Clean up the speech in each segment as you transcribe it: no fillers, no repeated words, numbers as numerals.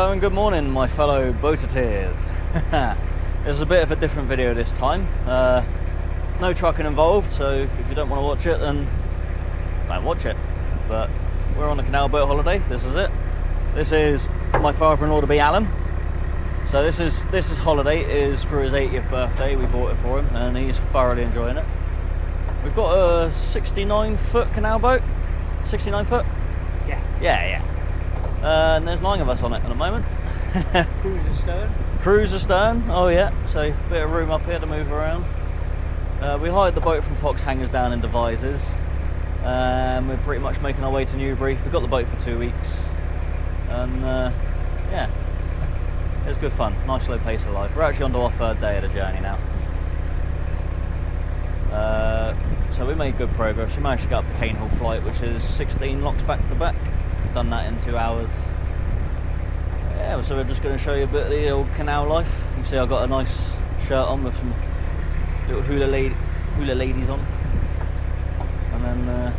Hello and good morning, my fellow boateers. This is a bit of a different video this time. No trucking involved, so if you don't want to watch it, then don't watch it. But we're on a canal boat holiday. This is it. This is my father-in-law to be Alan. So this is holiday is for his 80th birthday. We bought it for him, and he's thoroughly enjoying it. We've got a 69-foot canal boat. 69 foot? Yeah. And there's 9 of us on it at the moment. Cruiser stern? Cruiser stern, oh yeah. So a bit of room up here to move around. We hired the boat from Fox Hangers down in Devizes. We're pretty much making our way to Newbury. We've got the boat for 2 weeks. And yeah, it's good fun. Nice slow pace of life. We're actually on to our 3rd day of the journey now. So we made good progress. We managed to get up the Canal flight, which is 16 locks back to back. Done that in 2 hours. Yeah, so we're just going to show you a bit of the old canal life. You can see I've got a nice shirt on with some little hula ladies on. And then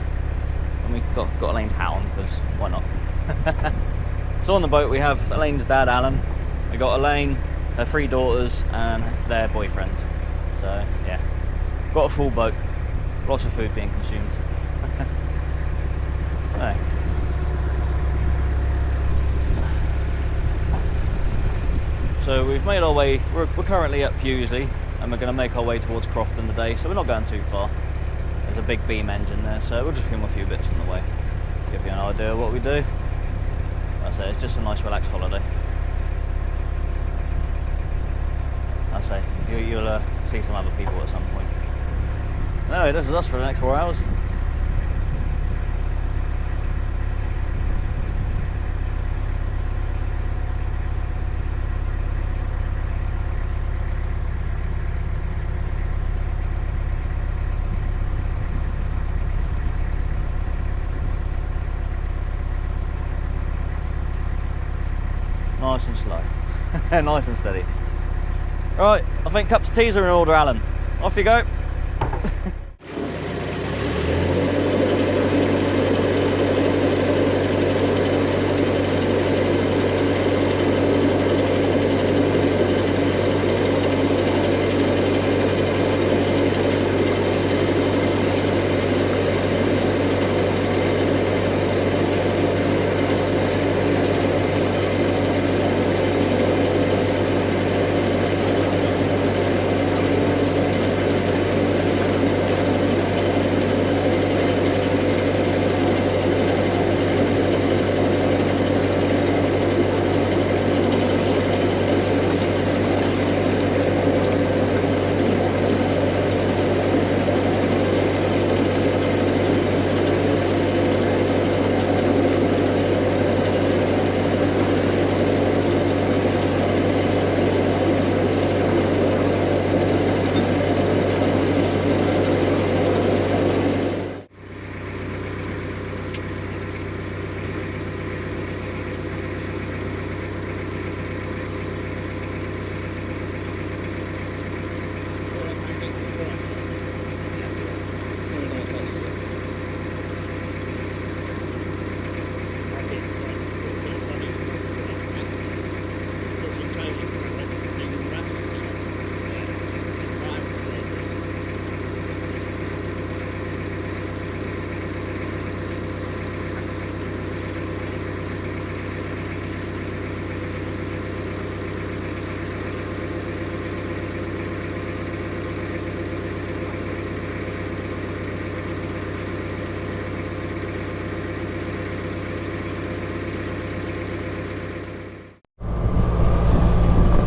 we got Elaine's hat on, because why not? So on the boat we have Elaine's dad, Alan. We got Elaine, her 3 daughters, and their boyfriends. So yeah, got a full boat. Lots of food being consumed. Right. So we've made our way, we're currently at Pewsey, and we're going to make our way towards Crofton today, so we're not going too far. There's a big beam engine there, so we'll just film a few bits on the way, give you an idea of what we do. That's it, it's just a nice relaxed holiday. I say, you'll see some other people at some point. Anyway, this is us for the next 4 hours. Nice and slow. Nice and steady. Right, I think cups of teas are in order, Alan. Off you go.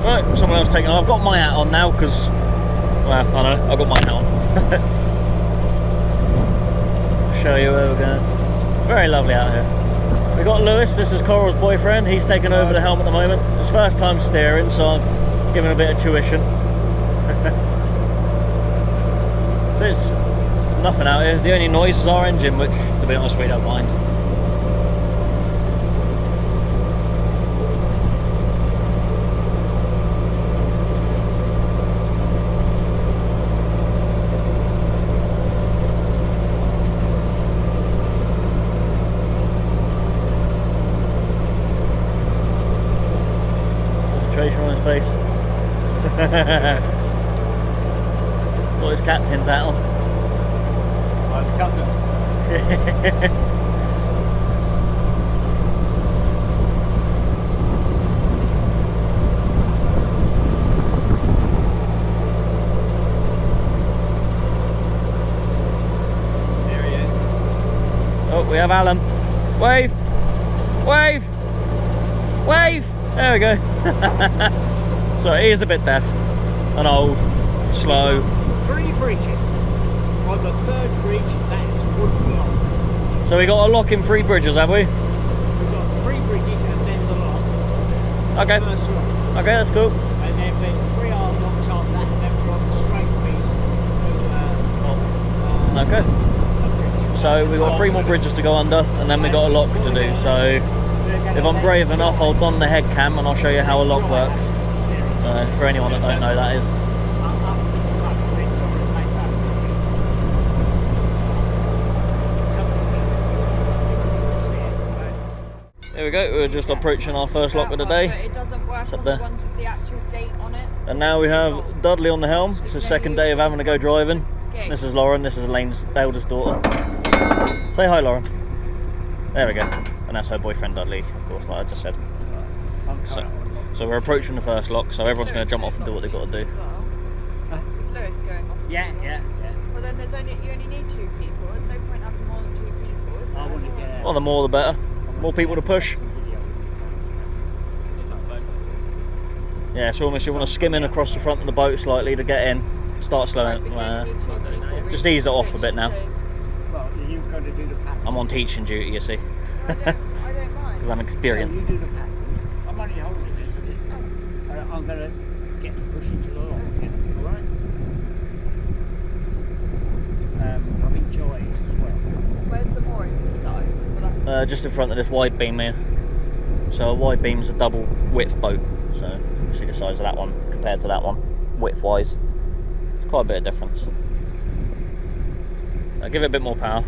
Right, someone else taking on. I've got my hat on now because, well, I don't know, I've got my hat on. Show you where we're going. Very lovely out here. We've got Lewis, this is Coral's boyfriend. He's taken over the helm at the moment. It's first time steering, so I'm giving a bit of tuition. So it's nothing out here. The only noise is our engine, which, to be honest, we don't mind. his captain's hat on. I'm the captain. There he is. Oh, we have Alan. Wave! Wave! Wave! There we go. So he is a bit deaf and old, slow. 3 bridges. On the 3rd bridge, that is wood lock. So we got a lock in 3 bridges, have we? We've got 3 bridges and then the lock. Okay. First lock. Okay, that's cool. And then there's 3 arm locks on that, and then we're on the straight piece to Okay. a bridge. So we've got 3 more bridges to go under, and then we got a lock to do. So if I'm brave enough, I'll don the head cam and I'll show you how a lock works. So for anyone that don't know, that is. Here we go, we're just approaching our first lock of the day. But it doesn't work Up on there. the ones with the actual date on it. And now we have Dudley on the helm. It's his second day of having to go driving. This is Lauren, this is Elaine's eldest daughter. Say hi, Lauren. There we go. And that's her boyfriend Dudley, of course, like I just said. So we're approaching the first lock, so everyone's going to jump off and do what they've got to do. Is Lewis going off? Yeah. Well then you only need 2 people. There's no point having more than 2 people, is there? I want to get Well, the more the better. More people to push. Yeah, so almost you want to skim in across the front of the boat slightly to get in. Start slowing. But you only need 2 people. Just ease it off a bit now. Well, you've got to do the pack. I'm on teaching duty, you see, I don't mind. because I'm experienced. You do the pack. I'm only holding this. I'm going to get the push into the lock. Alright? I've enjoyed it as well. Where's the mooring side? Well, that's Just in front of this wide beam here. So a wide beam's a double width boat. So you see the size of that one compared to that one, width wise. It's quite a bit of difference. I'll give it a bit more power.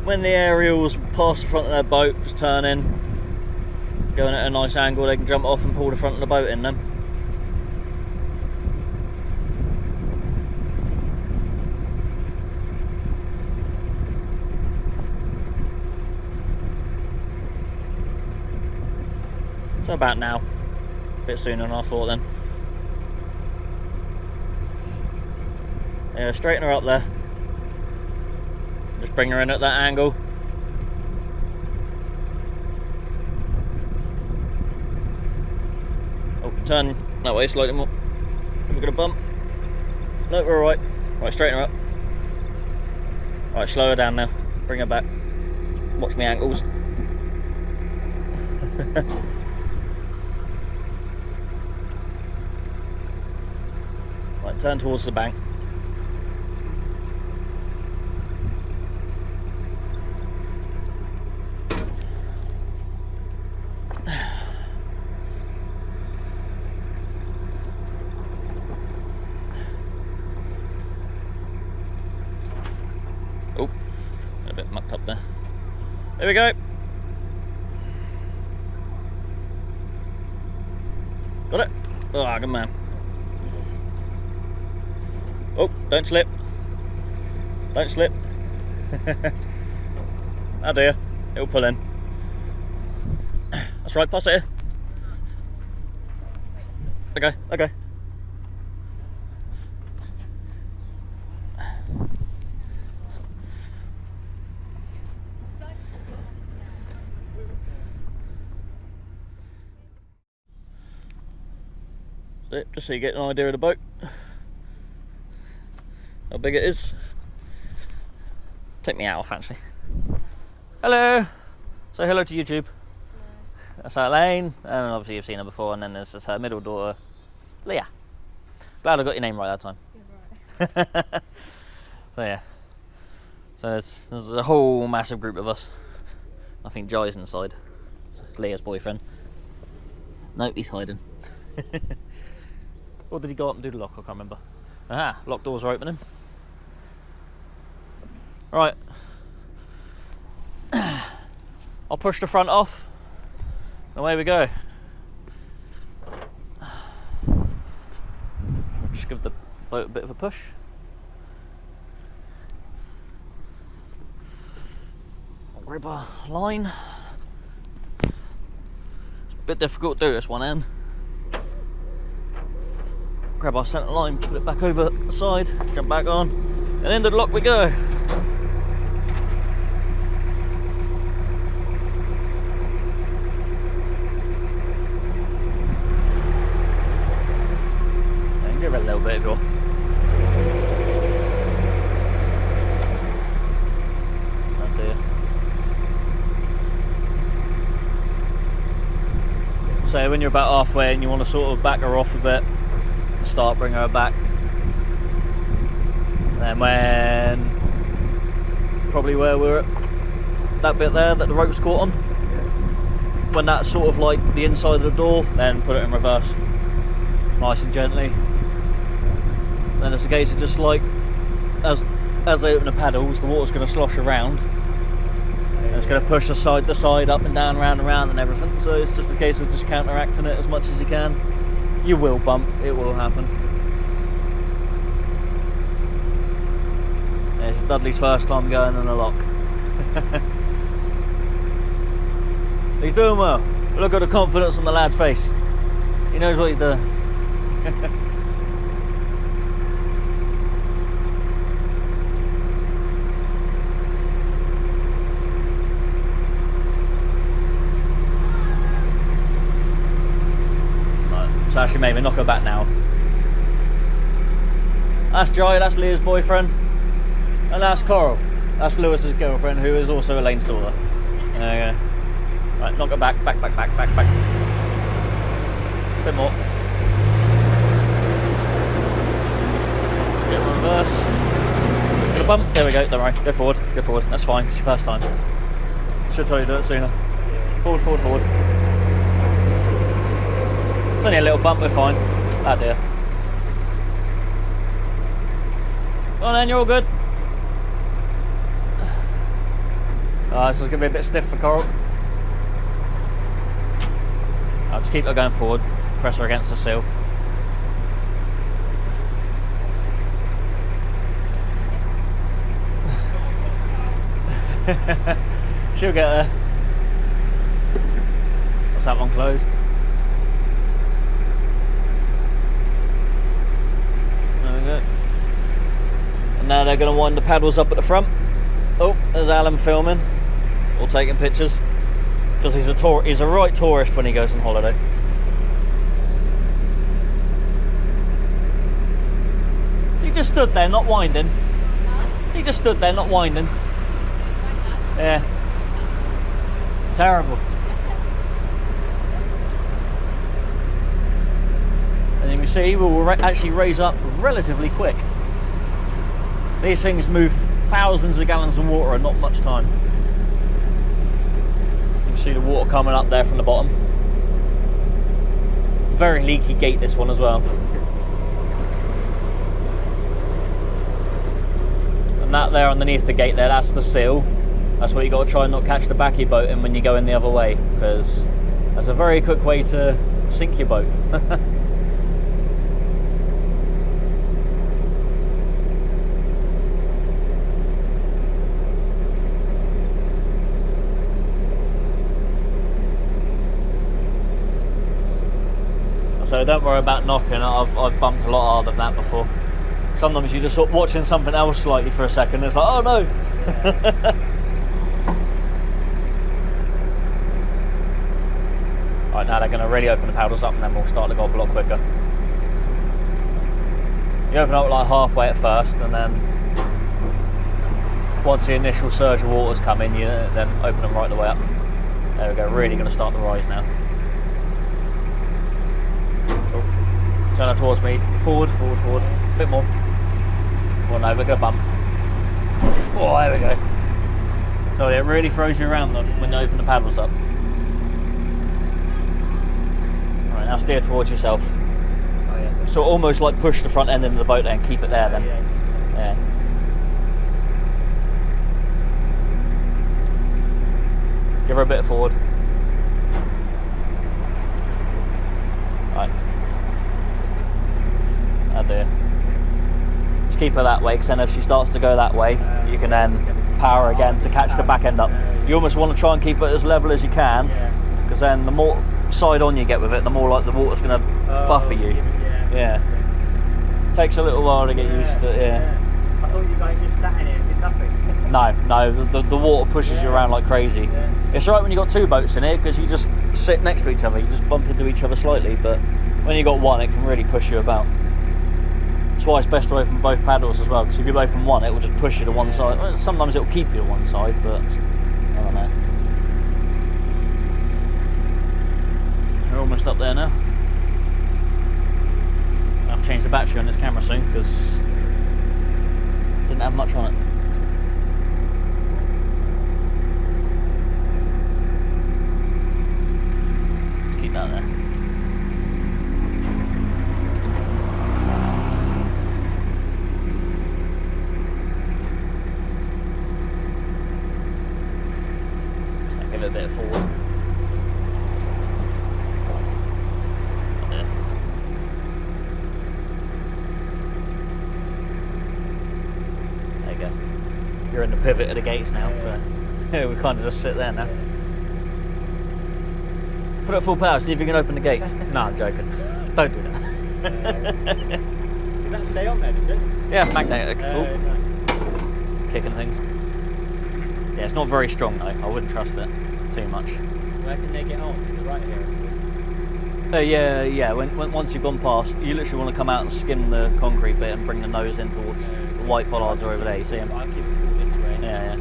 When the aerials pass the front of their boat, just turn in, going at a nice angle, they can jump off and pull the front of the boat in then. So about now, a bit sooner than I thought then. Yeah, straighten her up there. Just bring her in at that angle. Oh, turn that way slightly more. We're gonna bump. No, we're alright. Right, straighten her up. Right, slow her down now. Bring her back. Watch me ankles. Right, turn towards the bank. Oh, a bit mucked up there. There we go. Got it? Oh, good man. Oh, don't slip. Don't slip. Oh dear, it'll pull in. That's right, pass it here. Okay. Just so you get an idea of the boat, how big it is. Take me out off actually. Hello. Say hello to YouTube. That's Elaine, and obviously you've seen her before, and then there's her middle daughter, Leah. Glad I got your name right that time. Yeah, right. So yeah. So there's a whole massive group of us. I think Jai's inside. It's Leah's boyfriend. Nope, he's hiding. Or did he go up and do the lock? I can't remember. Aha, lock doors are opening. Right, I'll push the front off. Away we go. I'll just give the boat a bit of a push. I'll grab our line. It's a bit difficult to do this one end. Grab our centre line, put it back over the side, jump back on, and into the lock we go. Give it a little bit if you want. Oh dear. So when you're about halfway and you want to sort of back her off a bit, start bring her back. And then when probably where we're at, that bit there that the rope's caught on, when that's sort of like the inside of the door, then put it in reverse, nice and gently. Then it's a case of just like, as they open the paddles, the water's going to slosh around. And it's going to push us side to side, up and down, round and round and everything. So it's just a case of just counteracting it as much as you can. You will bump, it will happen. Yeah, it's Dudley's first time going in the lock. He's doing well. Look at the confidence on the lad's face. He knows what he's doing. So actually maybe knock her back now. That's Joy, that's Leah's boyfriend. And that's Coral. That's Lewis's girlfriend, who is also Elaine's daughter. There you go. Right, knock her back. A bit more. Get in reverse. Get a bump. There we go, don't worry. Go forward. That's fine, it's your first time. Should tell you to do it sooner. Forward. It's only a little bump, we're fine. Ah dear. Well then, you're all good. This is going to be a bit stiff for Coral. I'll just keep her going forward. Press her against the sill. She'll get there. What's that one closed? And now they're going to wind the paddles up at the front. Oh, there's Alan filming or taking pictures, because he's a right tourist when he goes on holiday. So he just stood there not winding. Yeah. Terrible. And you can see we'll actually raise up relatively quick. These things move thousands of gallons of water in not much time. You can see the water coming up there from the bottom. Very leaky gate, this one as well. And that there underneath the gate there, that's the sill. That's what you got to try and not catch the back of your boat in when you go in the other way, because that's a very quick way to sink your boat. So don't worry about knocking. I've bumped a lot harder than that before. Sometimes you're just sort of watching something else slightly for a second. It's like, oh no. Right, now they're going to really open the paddles up and then we'll start to go up a lot quicker. You open up like halfway at first, and then once the initial surge of water's come in, you then open them right the way up. There we go, really going to start the rise now. Turn her towards me, forward, a bit more. Well no, we're going to bump. Oh, there we go. So it really throws you around when you open the paddles up. Alright, now steer towards yourself. Oh, yeah. So almost like push the front end into the boat there and keep it there then. Yeah. Give her a bit forward. Right. Oh dear. Just keep her that way, because then if she starts to go that way, you can then power again to catch the back end up. You almost want to try and keep it as level as you can, because then the more side on you get with it, the more like the water's going to buffer you. Yeah. Takes a little while to get used to it, yeah. I thought you guys just sat in it and did nothing. No, the water pushes you around like crazy. Yeah. It's alright when you've got two boats in here, because you just sit next to each other, you just bump into each other slightly, but when you've got one, it can really push you about. That's why it's best to open both paddles as well, because if you open one, it will just push you to one side. Well, sometimes it will keep you to one side, but I don't know. We're almost up there now. I'll have to change the battery on this camera soon, because didn't have much on it. Let's keep that there. Give it a bit forward. There you go. You're in the pivot of the gates now, so we kind of just sit there now. Put it at full power, see if you can open the gates. No, I'm joking. Don't do that. Does that stay on there, does it? Yeah, it's magnetic. No. Kicking things. Yeah, it's not very strong though. I wouldn't trust it too much. Where can they get on? The right here. Yeah. Once you've gone past, you literally want to come out and skim the concrete bit and bring the nose in towards the white bollards are over there. You see them? I'll keep it full this way. Yeah.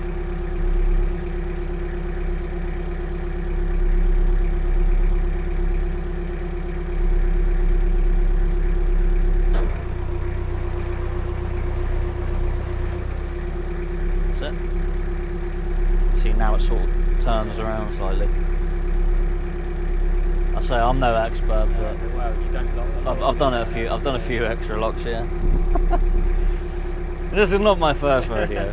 That's it. See, now it sort of turns around slightly. I say I'm no expert, but Well, you don't lock the I've done it a few. I've done a few extra locks, yeah. This is not my first rodeo.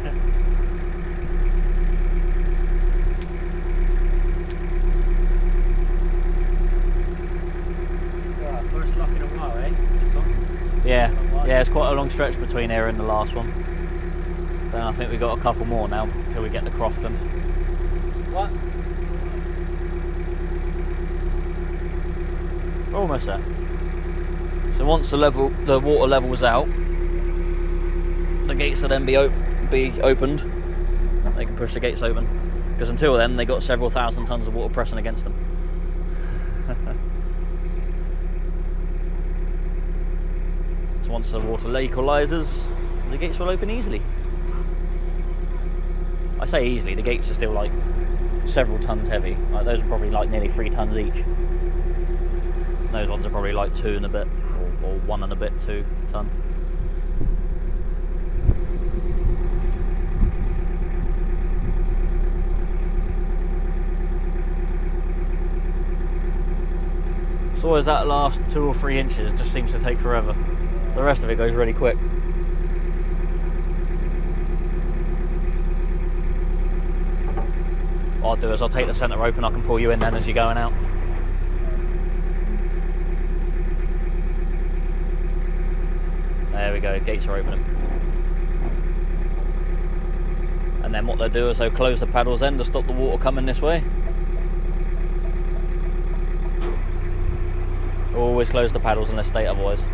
First lock in a while, eh? This one? Yeah, it's quite a long stretch between here and the last one. Then I think we got a couple more now until we get to Crofton. What? We're almost there. So once the water levels out, the gates will then be opened. They can push the gates open, because until then they got several thousand tons of water pressing against them. So once the water equalises, the gates will open easily. I say easily, the gates are still like several tons heavy. Like those are probably like nearly 3 tons each. Those ones are probably like 2 and a bit, or 1 and a bit, 2 ton. It's always that last 2 or 3 inches just seems to take forever. The rest of it goes really quick. What I'll do is I'll take the centre rope and I can pull you in then as you're going out. There we go, gates are opening. And then what they'll do is they'll close the paddles then to stop the water coming this way. Always close the paddles unless state otherwise.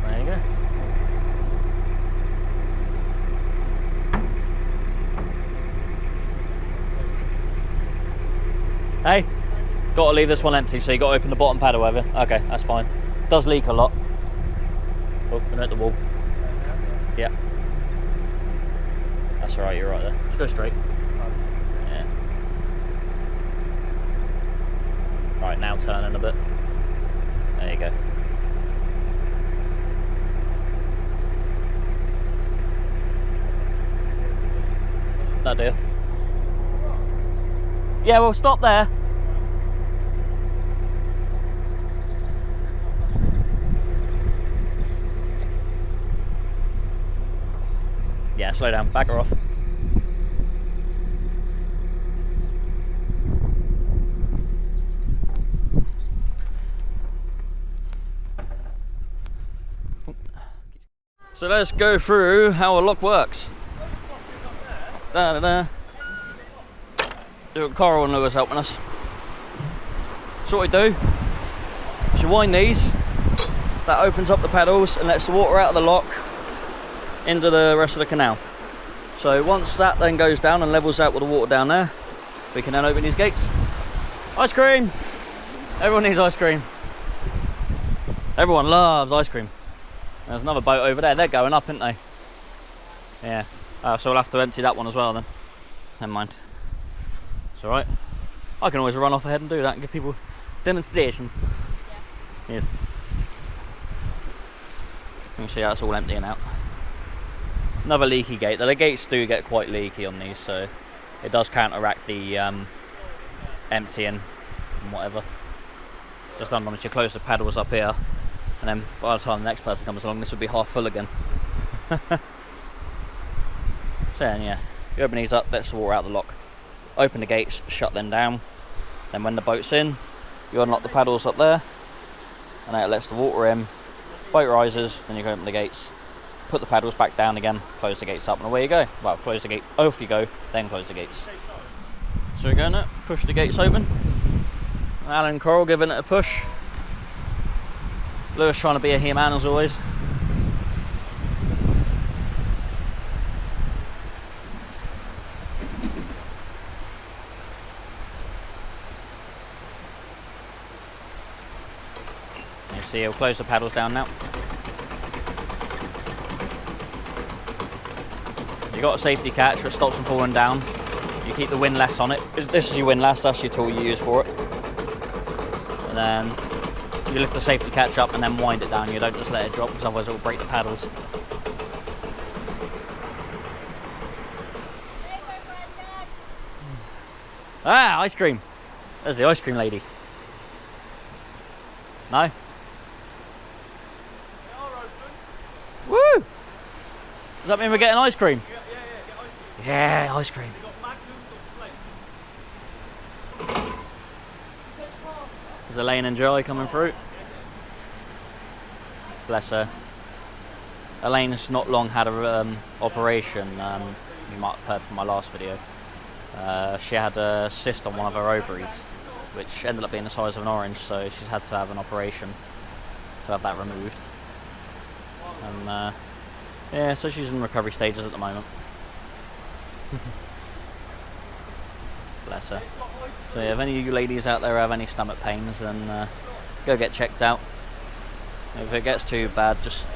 There you go. Hey, got to leave this one empty, so you got to open the bottom paddle over. Okay, that's fine. Does leak a lot. Oh, we're at the wall. Yeah. That's alright, you're right there. Just go straight. Yeah. Right, now turn in a bit. There you go. That deal. Yeah, we'll stop there. Yeah, slow down, back her off. So let's go through how a lock works. Da, da, da. Coral and Lewis helping us. So what we do is you wind these, that opens up the paddles and lets the water out of the lock into the rest of the canal. So once that then goes down and levels out with the water down there, we can then open these gates. Ice cream! Everyone needs ice cream. Everyone loves ice cream. There's another boat over there, they're going up, aren't they? Yeah, so we'll have to empty that one as well then. Never mind. It's alright. I can always run off ahead and do that and give people demonstrations. Yeah. Yes. You can see how it's all emptying out. Another leaky gate. The gates do get quite leaky on these, so it does counteract the emptying and whatever. It's just sometimes you close the paddles up here, and then by the time the next person comes along, this will be half full again. So then, yeah, you open these up, lets the water out the lock. Open the gates, shut them down. Then when the boat's in, you unlock the paddles up there, and then it lets the water in. Boat rises, then you can open the gates, put the paddles back down again, close the gates up, and away you go. Well, close the gate, off you go, then close the gates. So we're going to push the gates open. Alan and Coral giving it a push. Lewis trying to be a he-man as always. You see, he'll close the paddles down now. You got a safety catch which stops them falling down. You keep the windlass on it. This is your windlass, that's your tool you use for it. And then you lift the safety catch up and then wind it down. You don't just let it drop because otherwise it will break the paddles. Ah, ice cream. There's the ice cream lady. No? Woo! Does that mean we're getting ice cream? Yeah, ice cream. There's Elaine and Joy coming through. Bless her. Elaine's not long had a operation. You might have heard from my last video. She had a cyst on one of her ovaries, which ended up being the size of an orange, so she's had to have an operation to have that removed. And yeah, so she's in recovery stages at the moment. Bless her. So yeah, if any of you ladies out there have any stomach pains, then go get checked out. If it gets too bad, just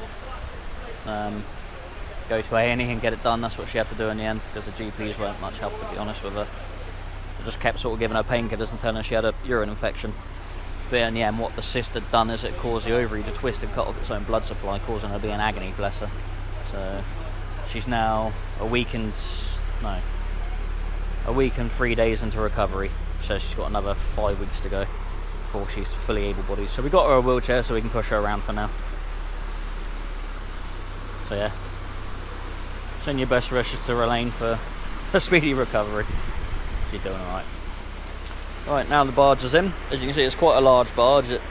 go to A&E and get it done. That's what she had to do in the end, because the GPs weren't much help, to be honest with her. They just kept sort of giving her painkillers and telling her she had a urine infection. But in the end, what the cyst had done is it caused the ovary to twist and cut off its own blood supply, causing her to be in agony, bless her. So she's now a week and 3 days into recovery. So she's got another 5 weeks to go before she's fully able-bodied. So we got her a wheelchair so we can push her around for now. So yeah, send your best wishes to Elaine for a speedy recovery. She's doing alright. Right, now the barge is in. As you can see, it's quite a large barge. It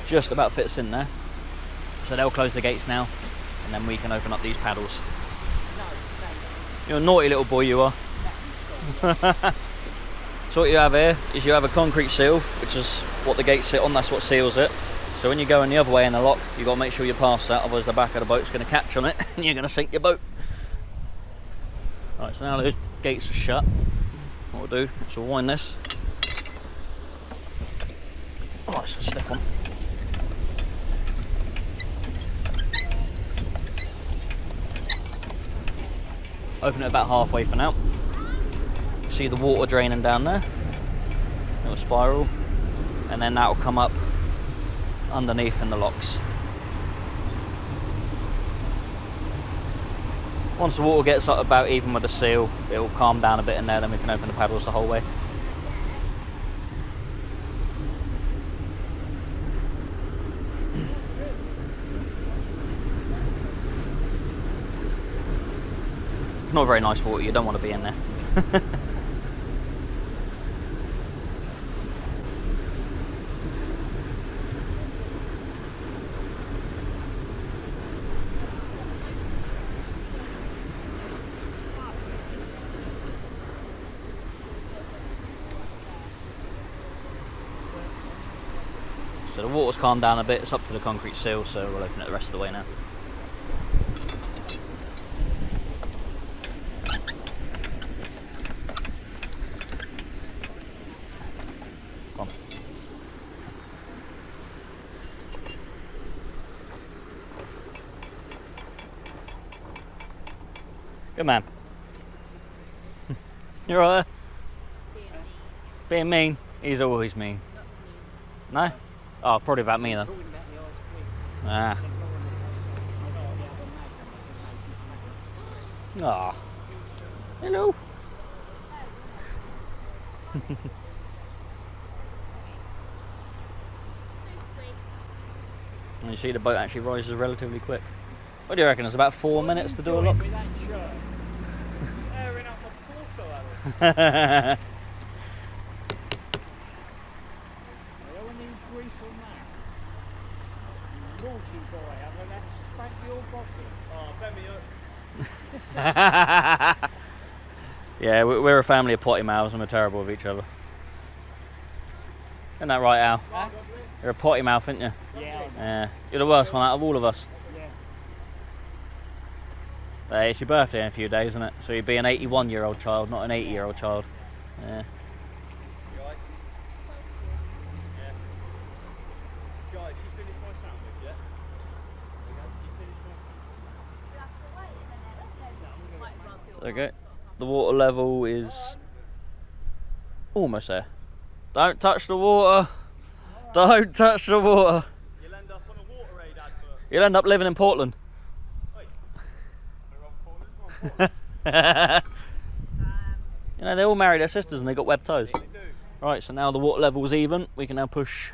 just about fits in there. So they'll close the gates now, and then we can open up these paddles. You're a naughty little boy, you are. So what you have here is you have a concrete seal, which is what the gates sit on. That's what seals it. So when you're going the other way in the lock, you've got to make sure you pass that, otherwise the back of the boat's going to catch on it and you're going to sink your boat. Right, so now those gates are shut. What we'll do is we'll wind this. Oh, it's a stiff one. Open it about halfway for now. See the water draining down there. Little spiral. And then that will come up underneath in the locks. Once the water gets up about even with the seal, it will calm down a bit in there, then we can open the paddles the whole way. It's not very nice water, you don't want to be in there. So the water's calmed down a bit, it's up to the concrete sill, so we'll open it the rest of the way now. Come on. Good man. You're all right there? Being mean? He's always mean. No? Oh, probably about me then. Ah. Ah. Hello. And you see the boat actually rises relatively quick. What do you reckon? It's about 4 minutes to do a lock? Airing up my portal. Yeah, we're a family of potty mouths and we're terrible with each other. Isn't that right, Al? Huh? You're a potty mouth, aren't you? Yeah. You're the worst one out of all of us. Yeah. It's your birthday in a few days, isn't it? So you'd be an 81-year-old child, not an 80-year-old child. Yeah. Okay, the water level is almost there. Don't touch the water. Don't touch the water. You'll end up on a water aid advert. You'll end up living in Portland. You know, they all marry their sisters and they got webbed toes. Right, so now the water level's even. We can now push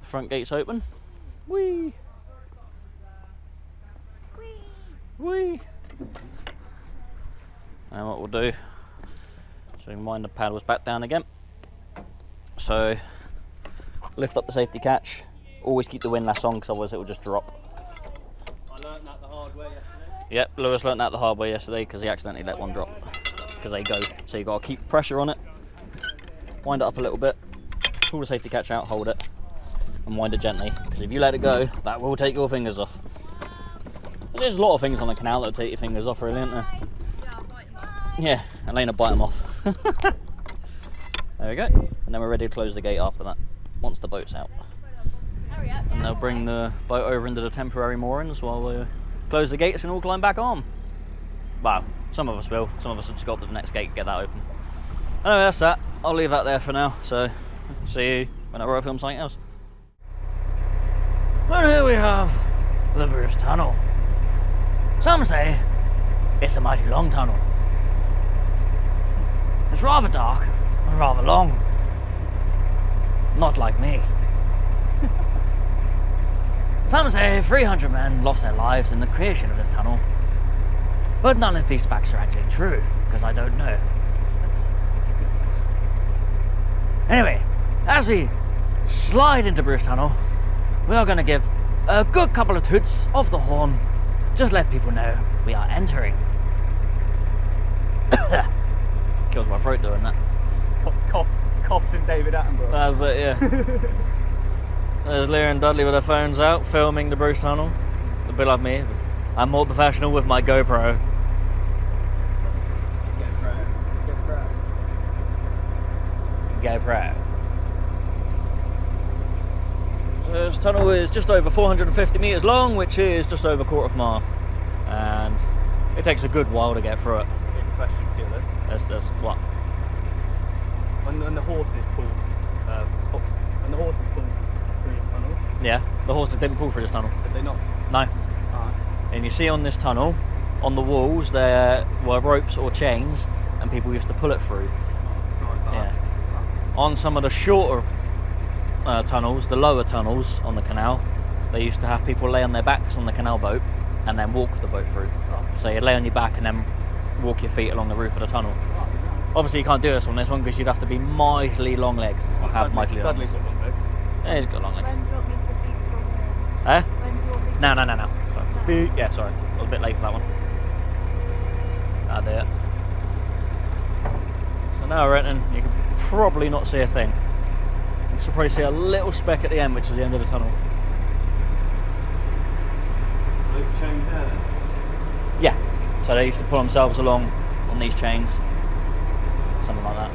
the front gates open. Whee! Whee! And what we'll do, so we can wind the paddles back down again. So, lift up the safety catch. Always keep the windlass on because otherwise it will just drop. I learnt that the hard way yesterday. Yep, Lewis learnt that the hard way yesterday because he accidentally let one drop. Because they go. So you've got to keep pressure on it. Wind it up a little bit. Pull the safety catch out, hold it. And wind it gently. Because if you let it go, that will take your fingers off. There's a lot of things on the canal that will take your fingers off, really, isn't there? Yeah, Elena bite them off. There we go. And then we're ready to close the gate after that, once the boat's out. And they'll bring the boat over into the temporary moorings while we close the gates and all climb back on. Well, some of us will. Some of us will just go up to the next gate and get that open. Anyway, that's that. I'll leave that there for now. So, see you whenever I film something else. And here we have the Bruce Tunnel. Some say it's a mighty long tunnel. It's rather dark and rather long. Not like me. Some say 300 men lost their lives in the creation of this tunnel. But none of these facts are actually true, because I don't know. Anyway, as we slide into Bruce Tunnel, we are going to give a good couple of toots off the horn. Just let people know we are entering. Kills my throat doing that. Coughs in David Attenborough. That's it, yeah. There's Leah and Dudley with their phones out, filming the Bruce Tunnel. A bit like me. I'm more professional with my GoPro. GoPro. So this tunnel is just over 450 metres long, which is just over a quarter of a mile. And it takes a good while to get through it. Here's a question for you though. That's what? When the horses pull, through this tunnel, Yeah, the horses didn't pull through this tunnel. did they not? No. Alright. And you see on this tunnel, on the walls, there were ropes or chains, and people used to pull it through. Yeah. On some of the shorter tunnels, the lower tunnels on the canal, they used to have people lay on their backs on the canal boat and then walk the boat through. Oh. So you'd lay on your back and then walk your feet along the roof of the tunnel. Obviously you can't do this on this one because you'd have to be mightily long legs, or have mightily long legs. Dudley's got long legs. Yeah, he's got long legs. When do you want me to beep from here? Eh? When do you want me to No. Sorry. Beep. Yeah, sorry. I was a bit late for that one. That'll do it. So now I reckon you can probably not see a thing. So probably see a little speck at the end, which is the end of the tunnel. Loop chain there then? Yeah. So they used to pull themselves along on these chains. Something like that.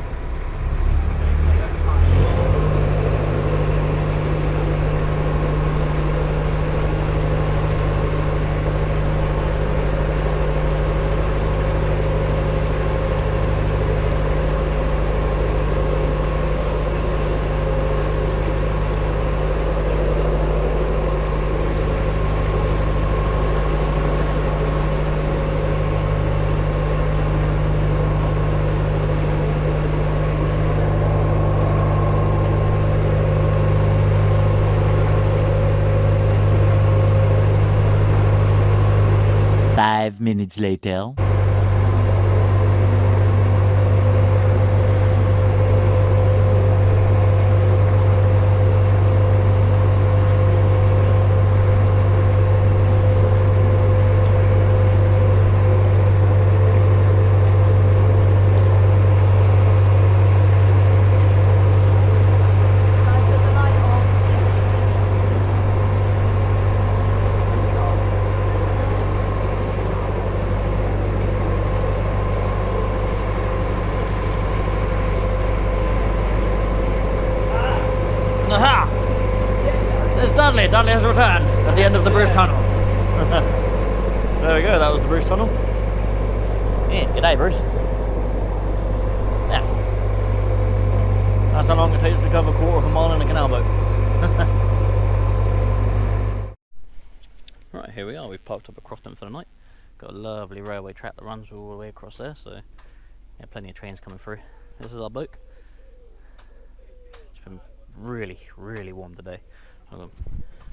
5 minutes later. Aha! There's Dudley. Dudley has returned at the end of the Bruce Tunnel. So there we go, that was the Bruce Tunnel. Yeah, g'day Bruce. Yeah. That's how long it takes to cover a quarter of a mile in a canal boat. Right, here we are. We've parked up at Crofton for the night. Got a lovely railway track that runs all the way across there, so yeah, plenty of trains coming through. This is our boat. It's been really warm today. I've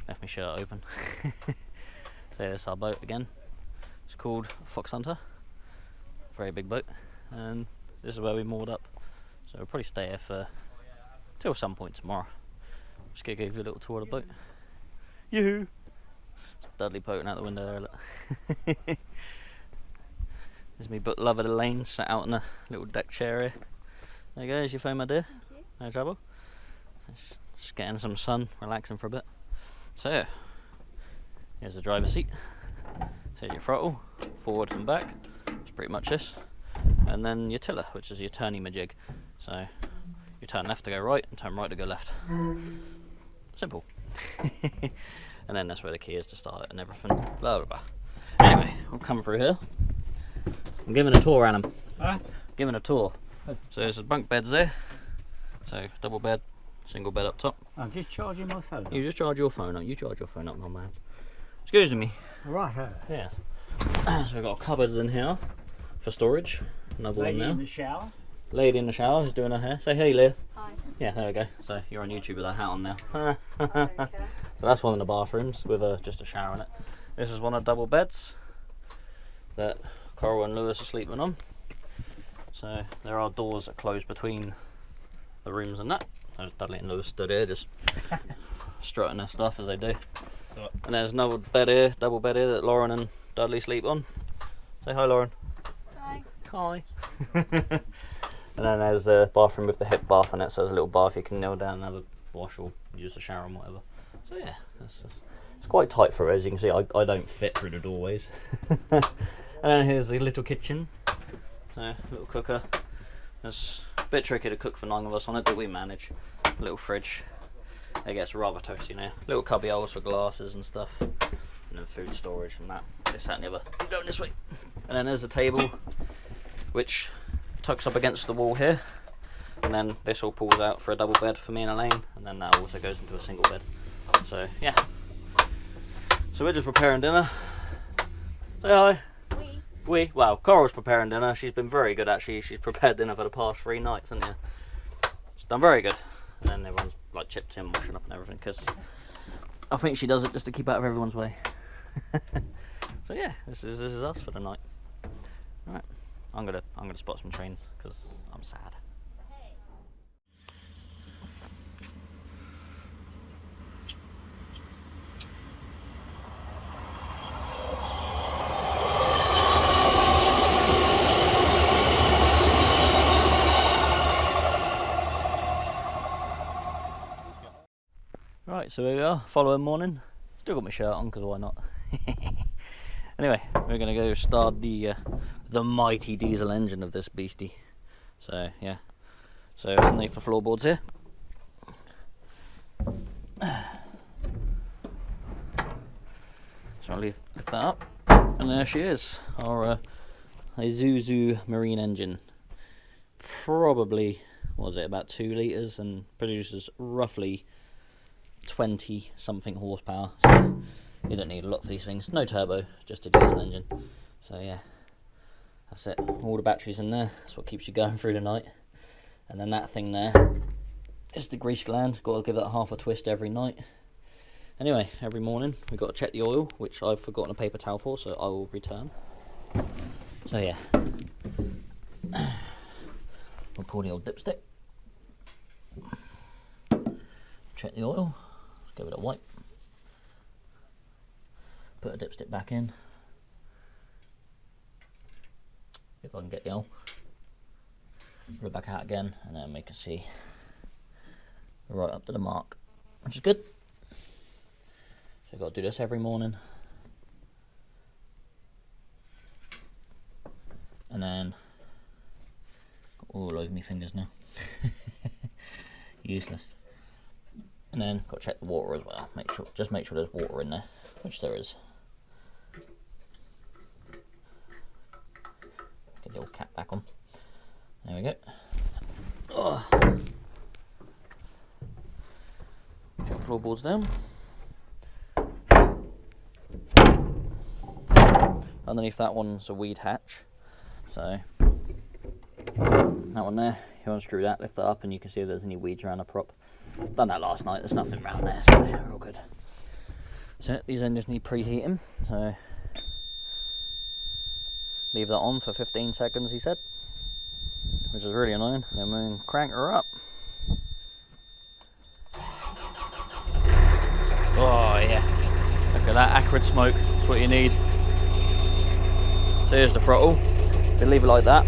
left my shirt open. So yeah, this is our boat again. It's called Fox Hunter. Very big boat, and this is where we moored up. So we'll probably stay here for till some point tomorrow. Just gonna give you a little tour of the boat. Yoo-hoo! It's Dudley poking out the window there, look. There's me beloved Elaine sat out in a little deck chair here. There you go, here's your phone, my dear. Thank you. No trouble. Just getting some sun, relaxing for a bit. So yeah, here's the driver's seat. Here's your throttle, forward and back. It's pretty much this. And then your tiller, which is your turny-majig. So you turn left to go right and turn right to go left. Simple. And then that's where the key is to start it and everything. Blah blah blah. Anyway, we'll come through here. I'm giving a tour, Adam. Huh? Giving a tour. So there's the bunk beds there. So double bed, single bed up top. I'm just charging my phone. You just charge your phone up. You charge your phone up, my man. Excuse me. Right, Yes. So we've got cupboards in here for storage. Another lady one in now. the shower. Lady in the shower who's doing her hair. Say hey, Leah. Hi. Yeah, there we go. So you're on YouTube with a hat on now. Okay. So that's one of the bathrooms with just a shower in it. This is one of the double beds that Coral and Lewis are sleeping on. So there are doors that close between the rooms and that. There's Dudley and Lewis stood here just strutting their stuff as they do. And there's another bed here, double bed here that Lauren and Dudley sleep on. Say hi, Lauren. Hi. Hi. And then there's the bathroom with the hip bath in it, so there's a little bath you can kneel down and have a wash or use the shower and whatever. So yeah, it's quite tight for it, as you can see. I don't fit through the doorways. And then here's the little kitchen. So little cooker. It's a bit tricky to cook for 9 of us on it, but we manage. Little fridge. It gets rather toasty now. Little cubby holes for glasses and stuff. And then food storage and that. This, that and the other. I'm going this way. And then there's a table which tucks up against the wall here, and then this all pulls out for a double bed for me and Elaine, and then that also goes into a single bed. So yeah, so we're just preparing dinner. Say hi. Well, Coral's preparing dinner. She's been very good actually. She's prepared dinner for the past 3 nights, hasn't you? She's done very good. And then everyone's like chipped in, washing up and everything, because I think she does it just to keep out of everyone's way. So yeah, this is us for the night. All right. I'm gonna spot some trains because I'm sad. Right, so here we are, following morning. Still got my shirt on, because why not? Anyway, we're going to go start the mighty diesel engine of this beastie. So, yeah. So, there's underneath the floorboards here. So I'll lift that up, and there she is, our Isuzu marine engine. Probably, what was it, about 2 litres, and produces roughly 20 something horsepower. So you don't need a lot for these things. No turbo, just a diesel engine. So yeah, that's it. All the batteries in there. That's what keeps you going through the night. And then that thing there is the grease gland. Got to give that half a twist every night. Anyway, every morning we've got to check the oil, which I've forgotten a paper towel for, so I will return. So yeah, we'll pull the old dipstick, check the oil, give it a wipe, put a dipstick back in, if I can get the oil, put it back out again, and then we can see right up to the mark, which is good. So I've got to do this every morning. And then, got all over my fingers now. Useless. And then, got to check the water as well. Just make sure there's water in there, which there is. Get the old cap back on. There we go. Oh. Get the floorboards down. Underneath that one's a weed hatch, so that one there, you unscrew that, lift that up, and you can see if there's any weeds around the prop. Done that last night, there's nothing around there, so we're all good. So these engines need preheating, so leave that on for 15 seconds, he said, which is really annoying. Then we can crank her up. Oh yeah, look at that acrid smoke, that's what you need. So here's the throttle. If you leave it like that,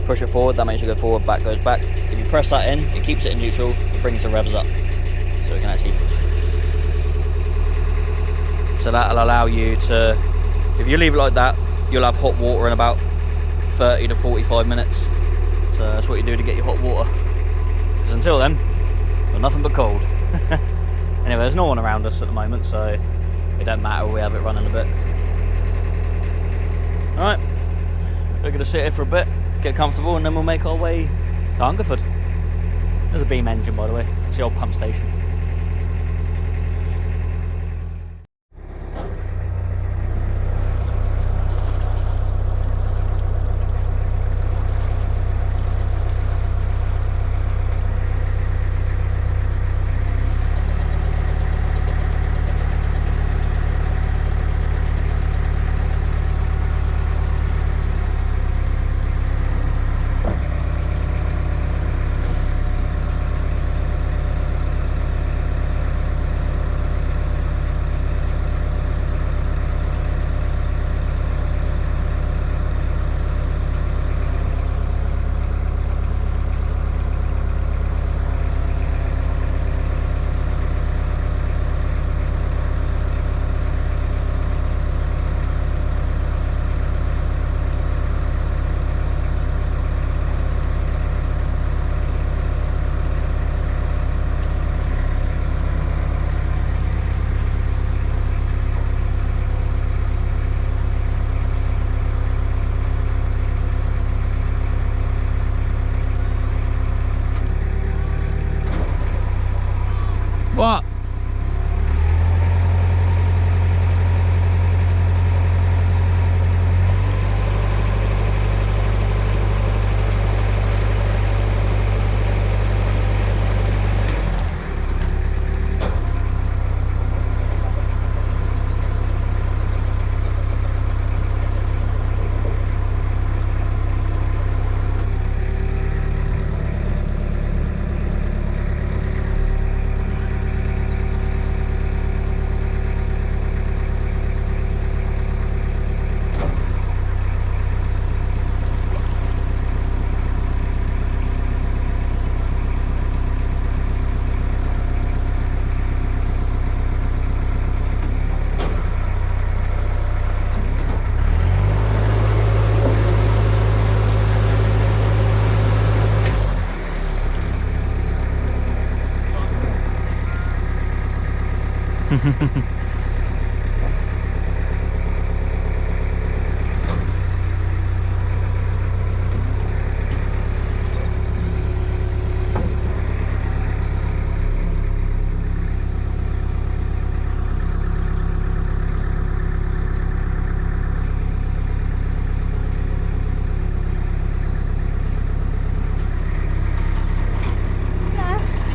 push it forward, that makes it go forward, back goes back. If you press that in, it keeps it in neutral, it brings the revs up. So we can actually... So that'll allow you to... If you leave it like that, you'll have hot water in about 30 to 45 minutes. So that's what you do to get your hot water. Because until then, we're nothing but cold. Anyway, there's no one around us at the moment, so it don't matter, we have it running a bit. Alright, we're going to sit here for a bit, get comfortable, and then we'll make our way to Hungerford. There's a beam engine, by the way. It's the old pump station.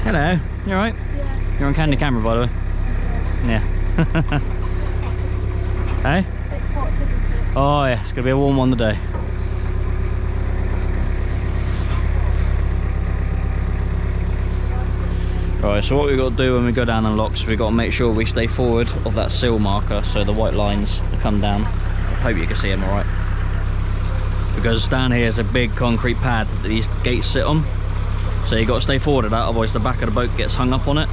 Hello, you alright? Yeah. You're on Candy camera, by the way. Yeah. Hey? It's hot, isn't it? Oh yeah, it's gonna be a warm one today. Right, so what we've got to do when we go down the locks, we've got to make sure we stay forward of that seal marker so the white lines come down. I hope you can see them alright. Because down here is a big concrete pad that these gates sit on. So you've got to stay forward of that, otherwise the back of the boat gets hung up on it.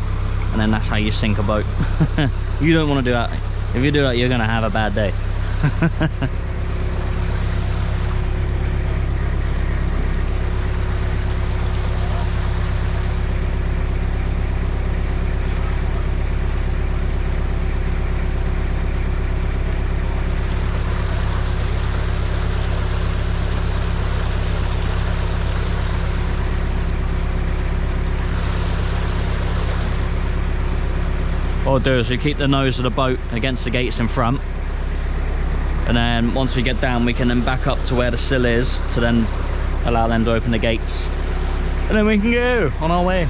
And then that's how you sink a boat. You don't want to do that. If you do that, you're going to have a bad day. What we'll do is we keep the nose of the boat against the gates in front, and then once we get down we can then back up to where the sill is to then allow them to open the gates, and then we can go on our way.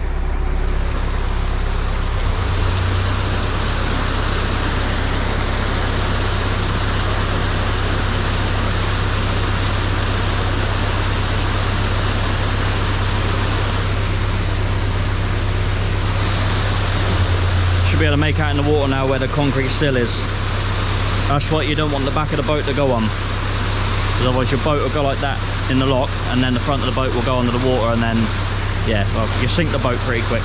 Be able to make out in the water now where the concrete sill is. That's what you don't want the back of the boat to go on, because otherwise your boat will go like that in the lock, and then the front of the boat will go under the water, and then yeah, well, you sink the boat pretty quick.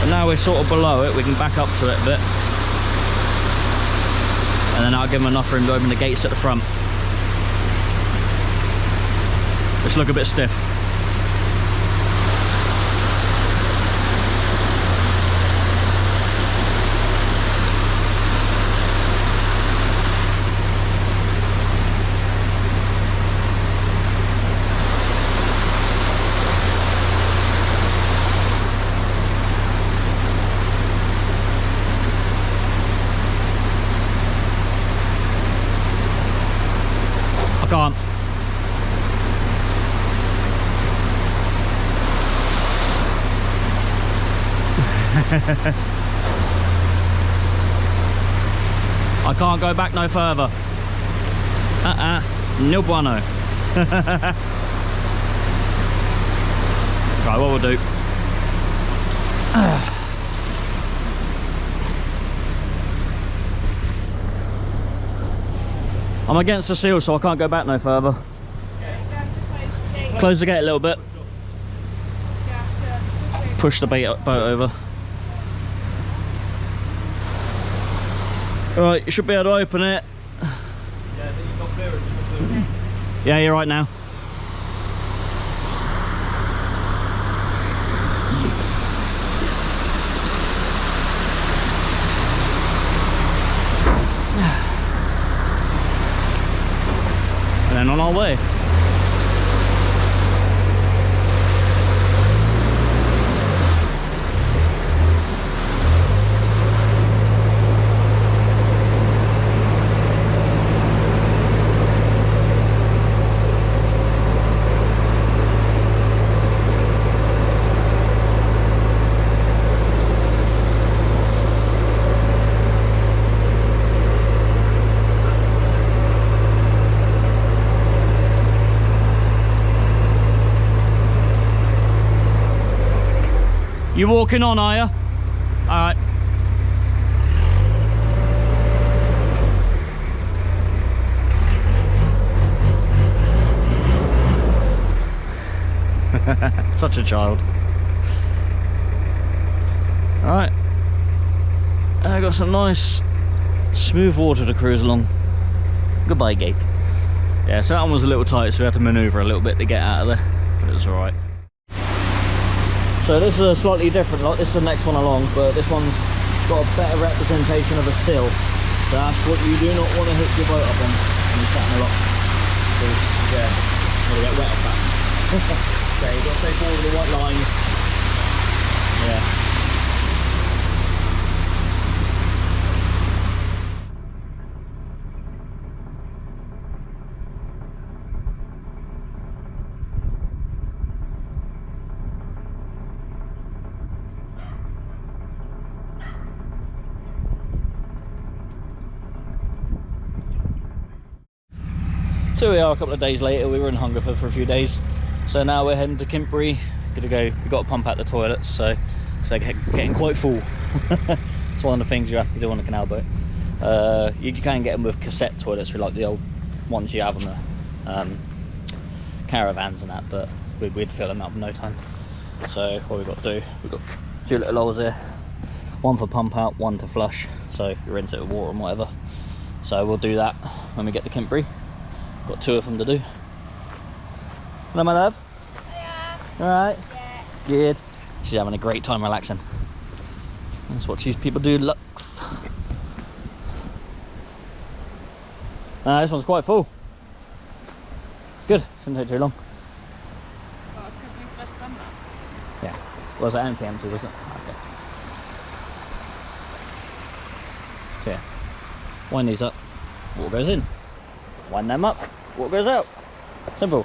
But now we're sort of below it, we can back up to it a bit, and then I'll give them enough room to open the gates at the front. Just look a bit stiff. Can't. I can't go back no further. No bueno. Right, what we'll do. I'm against the seal, so I can't go back no further. Close the gate a little bit. Push the boat over. Right, you should be able to open it. Yeah, you're right now. And then on our way. You walking on, are you? Alright. Such a child. Alright. I got some nice smooth water to cruise along. Goodbye, gate. Yeah, so that one was a little tight, so we had to manoeuvre a little bit to get out of there, but it was alright. So this is a slightly different lot. This is the next one along, but this one's got a better representation of a sill. So that's what you do not want to hook your boat up on when you're sat in a lock. Yeah, you'll get wet off that. Okay, you've got to stay forward with the white lines. Yeah. So we are a couple of days later. We were in Hungerford for a few days, so now we're heading to Kintbury. We've got to pump out the toilets, so because they're getting quite full. It's one of the things you have to do on a canal boat. You can get them with cassette toilets, like the old ones you have on the caravans and that, but we'd fill them up in no time. So what we've got to do, we've got two little holes here, one for pump out, one to flush, so you rinse it with water and whatever. So we'll do that when we get to Kintbury. Got two of them to do. Hello, my love. Yeah. Alright? Yeah. Good. She's having a great time relaxing. That's what these people do, looks. This one's quite full. Good, shouldn't take too long. Oh, it's because we've just done that. Yeah. Was it empty, was it? Okay. So yeah. Wind these up, water goes in. Wind them up, water goes out. Simple.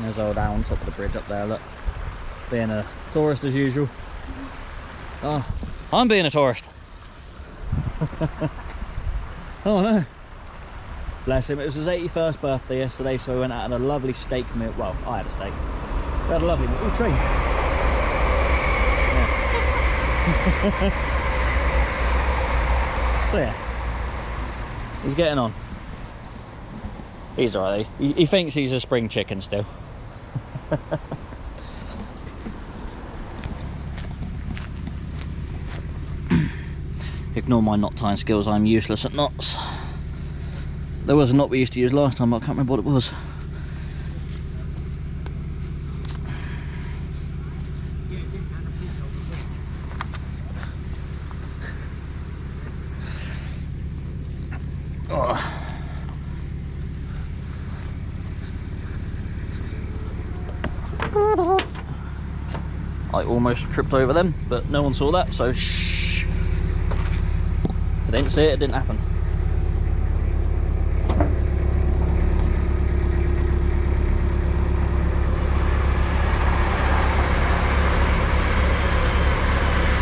There's old Al on top of the bridge up there, look. Being a tourist as usual. Oh, I'm being a tourist. Oh no. Bless him, it was his 81st birthday yesterday, so we went out on a lovely steak meal. Well, I had a steak. We had a lovely meal. Oh, train. So yeah, he's getting on. He's alright. He thinks he's a spring chicken still. Ignore my knot tying skills. I'm useless at knots. There was a knot we used to use last time, but I can't remember what it was. I almost tripped over them, but no one saw that, so shh. If they didn't see it, it didn't happen.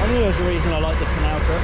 I knew there was a reason I like this canal trip.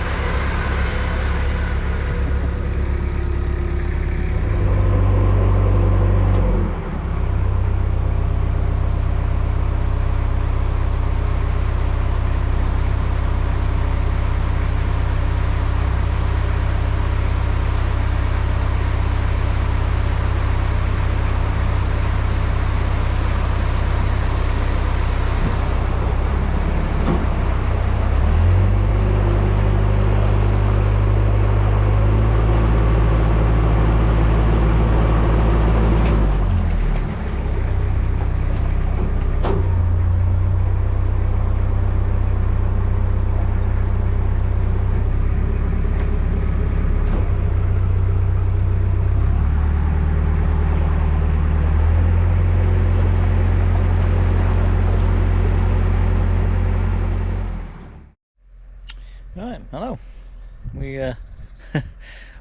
Right, hello.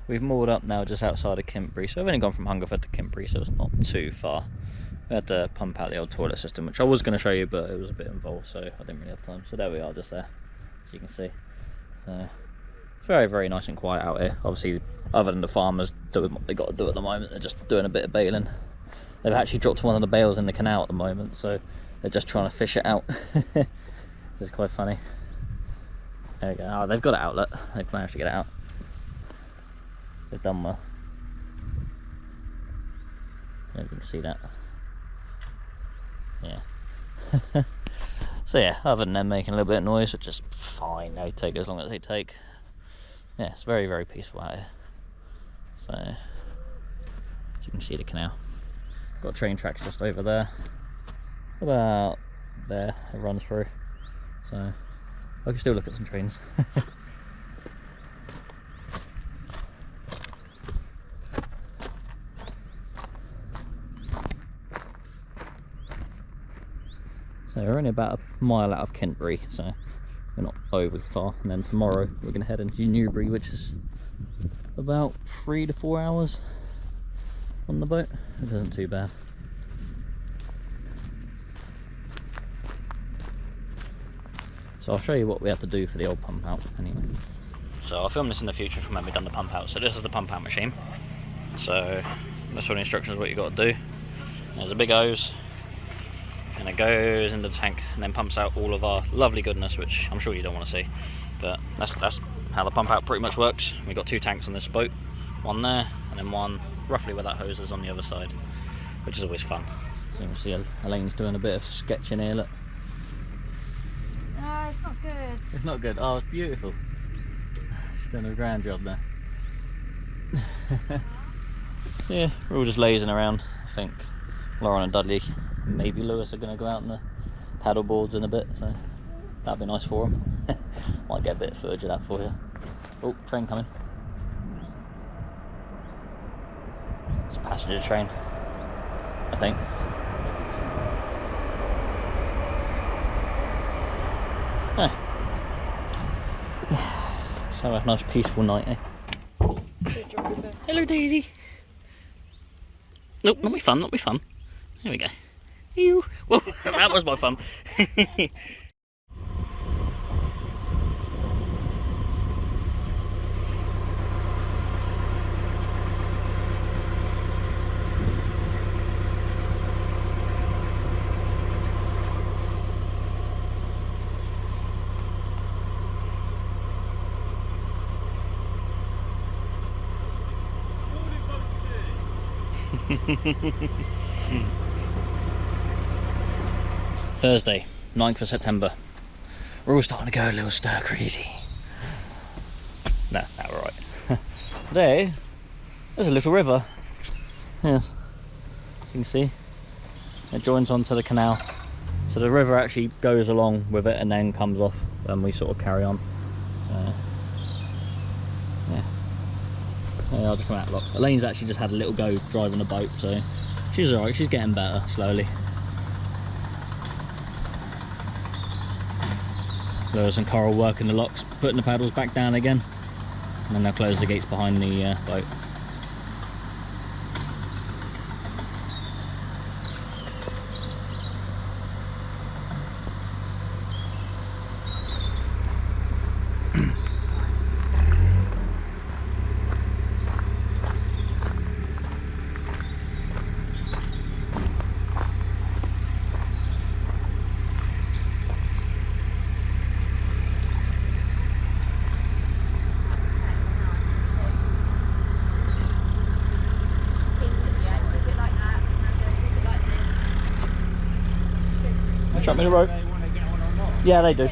We've moored up now just outside of Kintbury, so I've only gone from Hungerford to Kintbury, so it's not too far. We had to pump out the old toilet system, which I was going to show you, but it was a bit involved, so I didn't really have time. So there we are, just there, as you can see. So it's very, very nice and quiet out here. Obviously, other than the farmers doing what they got to do at the moment, they're just doing a bit of bailing. They've actually dropped one of the bales in the canal at the moment, so they're just trying to fish it out. It's quite funny. There we go. Oh, they've got an outlet. They've managed to get it out. They've done well. I don't know if you can see that. Yeah. So yeah, other than them making a little bit of noise, which is fine. They take as long as they take. Yeah, it's very, very peaceful out here. So, as you can see the canal. Got train tracks just over there. About there, it runs through. So I can still look at some trains. So we're only about a mile out of Kentbury, so we're not overly far. And then tomorrow we're going to head into Newbury, which is about 3 to 4 hours on the boat. It isn't too bad. So I'll show you what we have to do for the old pump out anyway. So I'll film this in the future from when we've done the pump out. So this is the pump out machine. So that's all the instructions, what you got to do. There's a big hose, and it goes into the tank and then pumps out all of our lovely goodness, which I'm sure you don't want to see, but that's how the pump out pretty much works. We've got 2 tanks on this boat, one there and then one roughly where that hose is on the other side, which is always fun. You can see Elaine's doing a bit of sketching here, look. No, it's not good. It's not good. Oh, it's beautiful. She's done a grand job there. Yeah, we're all just lazing around. I think Lauren and Dudley, maybe Lewis, are going to go out on the paddle boards in a bit, so that'd be nice for them. Might get a bit of footage of that for you. Oh, train coming. It's a passenger train, I think. So a nice peaceful night, eh? Hello, Daisy. Nope, not my fun, not my fun. There we go. Ew. Whoa, that was my fun. Thursday, 9th of September. We're all starting to go a little stir crazy. No, we're right. Today, there's a little river. Yes, as you can see, it joins onto the canal. So the river actually goes along with it and then comes off, and we sort of carry on. Yeah, I'll just come out lock. Elaine's actually just had a little go driving the boat, so she's alright, she's getting better slowly. Lewis and Coral working the locks, putting the paddles back down again, and then they'll close the gates behind the boat. Chuck me the rope. Yeah, they do.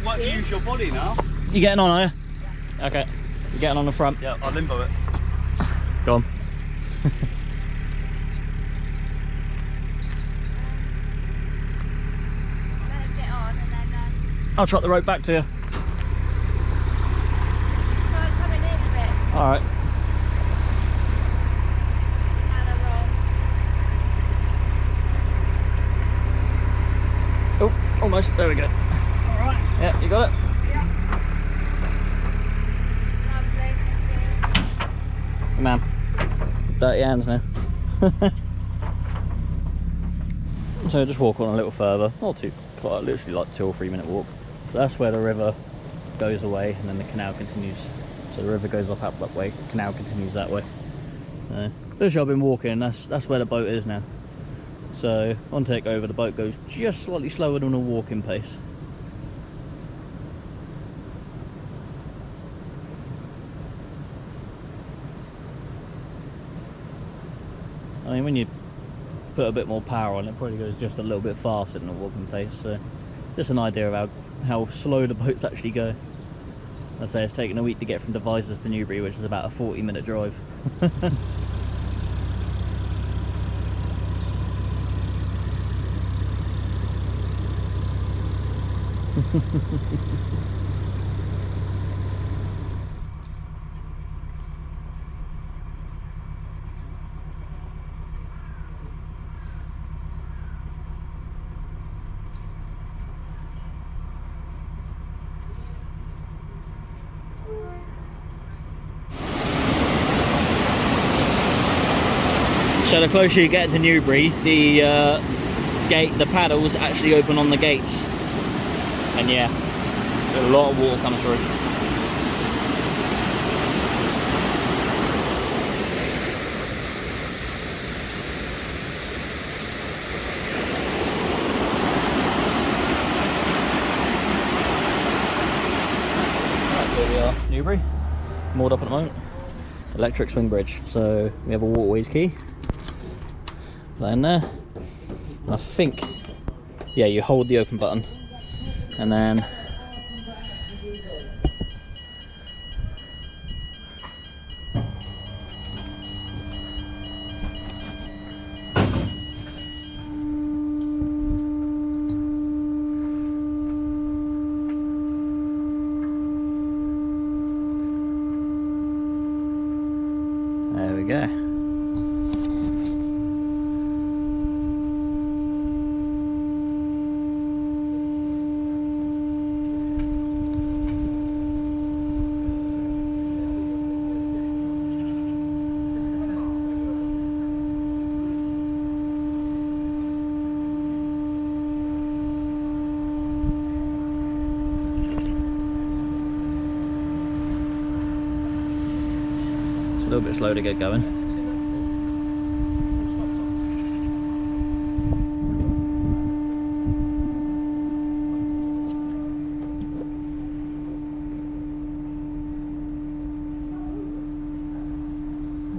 Might use your body now. You getting on, are you? Yeah. Okay. You're getting on the front. Yeah, I'll limbo it. Go on. Let us get on and then I'll trot the rope back to you. try coming in a bit. Alright. And a roll. Oh, almost. There we go. Alright. Yeah, you got it? Yeah. Lovely, thank you. Good man. Dirty hands now. So just walk on a little further. Not too, quite literally like 2 or 3 minute walk. So that's where the river goes away and then the canal continues. So the river goes off out that way, canal continues that way. Literally I've been walking, that's where the boat is now. So on take over, the boat goes just slightly slower than a walking pace. mean, when you put a bit more power on it, probably goes just a little bit faster than a walking pace. So just an idea of how slow the boats actually go. I say it's taken a week to get from Devizes to Newbury, which is about a 40-minute drive. So the closer you get to Newbury, the paddles actually open on the gates, and yeah, a lot of water comes through. Right, here we are, Newbury, moored up at the moment. Electric swing bridge. So we have a waterways key. That in there. And I think, yeah, you hold the open button, and then there we go. A little bit slow to get going.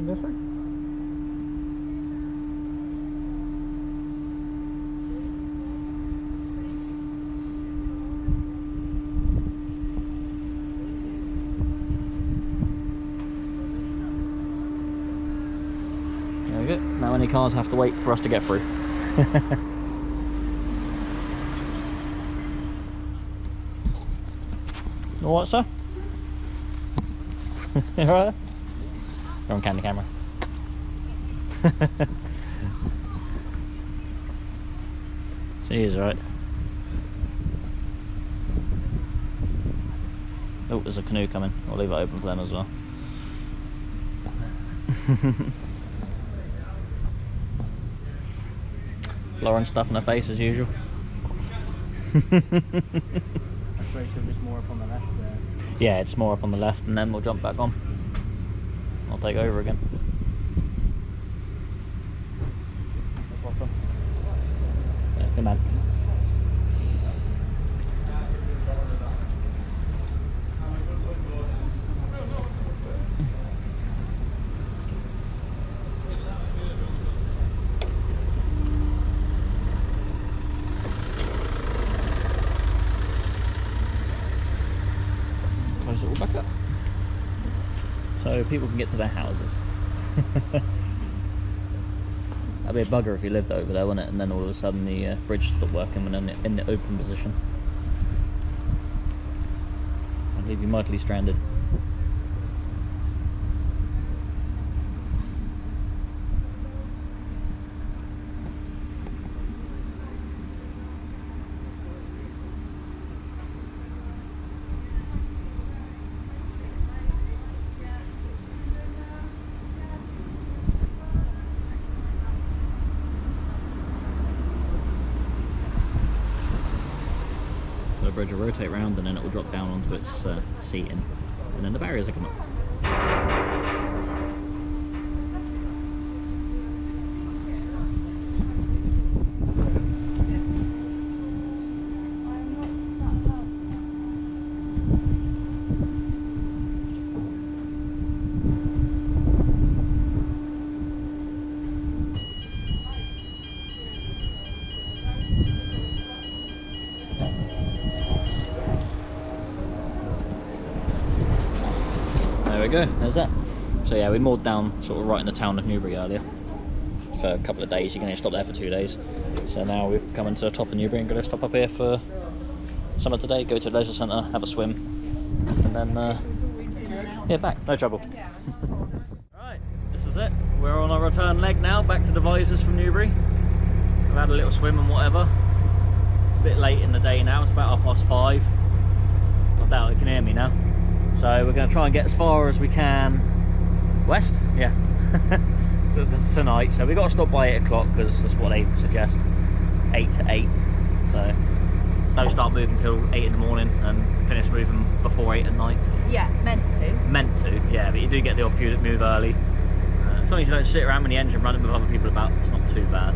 Go for it. There we go. Now any cars have to wait for us to get through. All right, sir? You all right? You're on candy camera. So he's right. Oh, there's a canoe coming. I'll leave it open for them as well. Lauren stuffing her face as usual. It's more up on the left there. Yeah, it's more up on the left, and then we'll jump back on. I'll take over again. No problem. Yeah, good man. Close it all back up so people can get to their houses. That'd be a bugger if you lived over there, wouldn't it? And then all of a sudden the bridge stopped working when in the open position. I'd leave you mightily stranded. The bridge will rotate round and then it will drop down onto its seating, and then the barriers will come up. we go, there's that. So yeah, we moored down sort of right in the town of Newbury earlier for a couple of days. You're going to stop there for 2 days. So now we've come into the top of Newbury and going to stop up here for some of today, go to a leisure centre, have a swim, and then yeah, back, no trouble. Right, this is it. We're on our return leg now, back to Devizes from Newbury. I've had a little swim and whatever. It's a bit late in the day now, it's about 5:30. I doubt you can hear me now. So we're going to try and get as far as we can west, yeah, tonight. So we've got to stop by 8 o'clock because that's what they suggest, 8 to 8. So don't start moving till 8 in the morning and finish moving before 8 at night. Yeah, meant to. Meant to, yeah, but you do get the odd few that move early. As long as you don't sit around with the engine running with other people about, it's not too bad.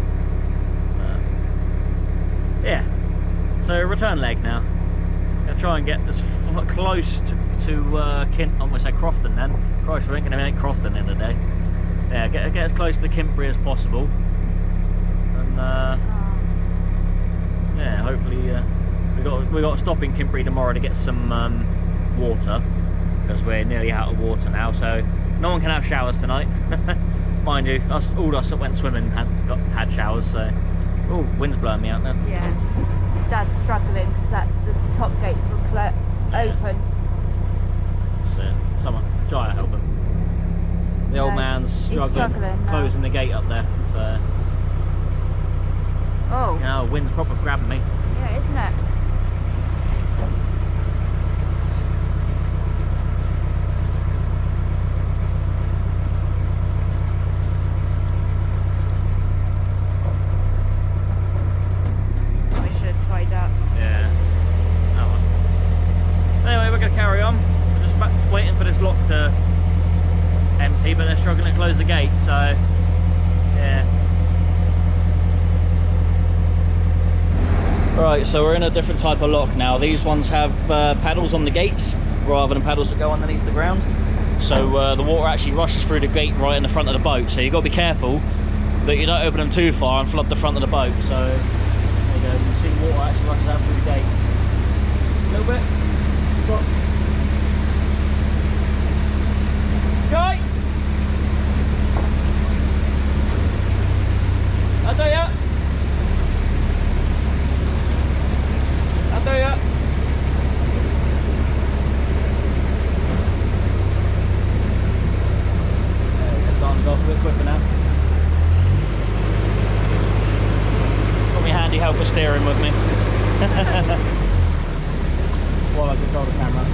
Yeah, so return leg now. Gonna try and get as close to Kint. I'm gonna say Crofton then. Christ, we ain't gonna make Crofton in a day. Yeah, get as close to Kintbury as possible, and yeah, hopefully we got to stop in Kintbury tomorrow to get some water because we're nearly out of water now. So no one can have showers tonight. Mind you, all us that went swimming had showers. So, oh, wind's blowing me out now. Yeah, Dad's struggling because the top gates were open. So someone try to help him. The old man's struggling closing the gate up there. So, oh, you know, wind's proper grabbing me. yeah, isn't it? Carry on. We're just waiting for this lock to empty, but they're struggling to close the gate, so yeah. Right, so we're in a different type of lock now. These ones have paddles on the gates rather than paddles that go underneath the ground. So the water actually rushes through the gate right in the front of the boat, so you've got to be careful that you don't open them too far and flood the front of the boat. So there you go, you can see the water actually rushes out through the gate. A little bit. Guy! I'll do ya! I'll do ya! It's on and off a bit quicker now. Got my handy helper steering with me. While I control the camera.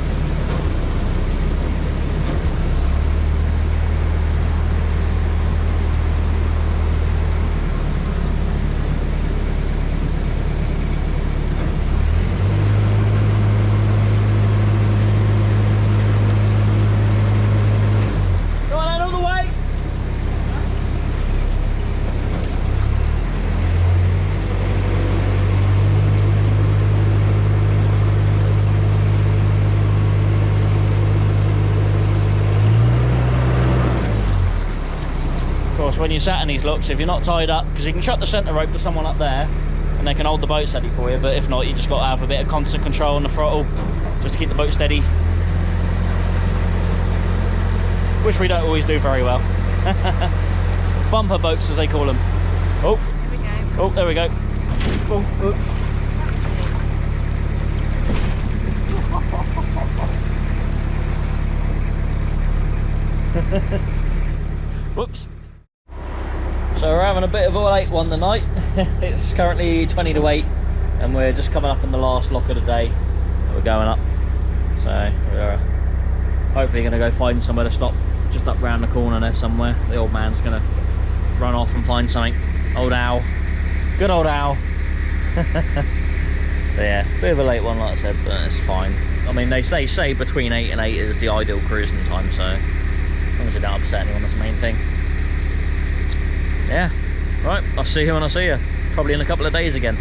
When you're sat in these locks, if you're not tied up, because you can shut the centre rope to someone up there and they can hold the boat steady for you, but if not, you just got to have a bit of constant control on the throttle just to keep the boat steady, which we don't always do very well. Bumper boats, as they call them. Oh, Here we go. Oh, there we go. Oh, oops. Whoops. So we're having a bit of a late one tonight. It's currently 20 to 8 and we're just coming up on the last lock of the day that we're going up. So we're hopefully going to go find somewhere to stop just up round the corner there somewhere. The old man's going to run off and find something. Old Al. Good old Al. So yeah, bit of a late one like I said, but it's fine. I mean, they say between 8 and 8 is the ideal cruising time, so as long as you don't upset anyone, that's the main thing. Yeah, right, I'll see you when I see you, probably in a couple of days again.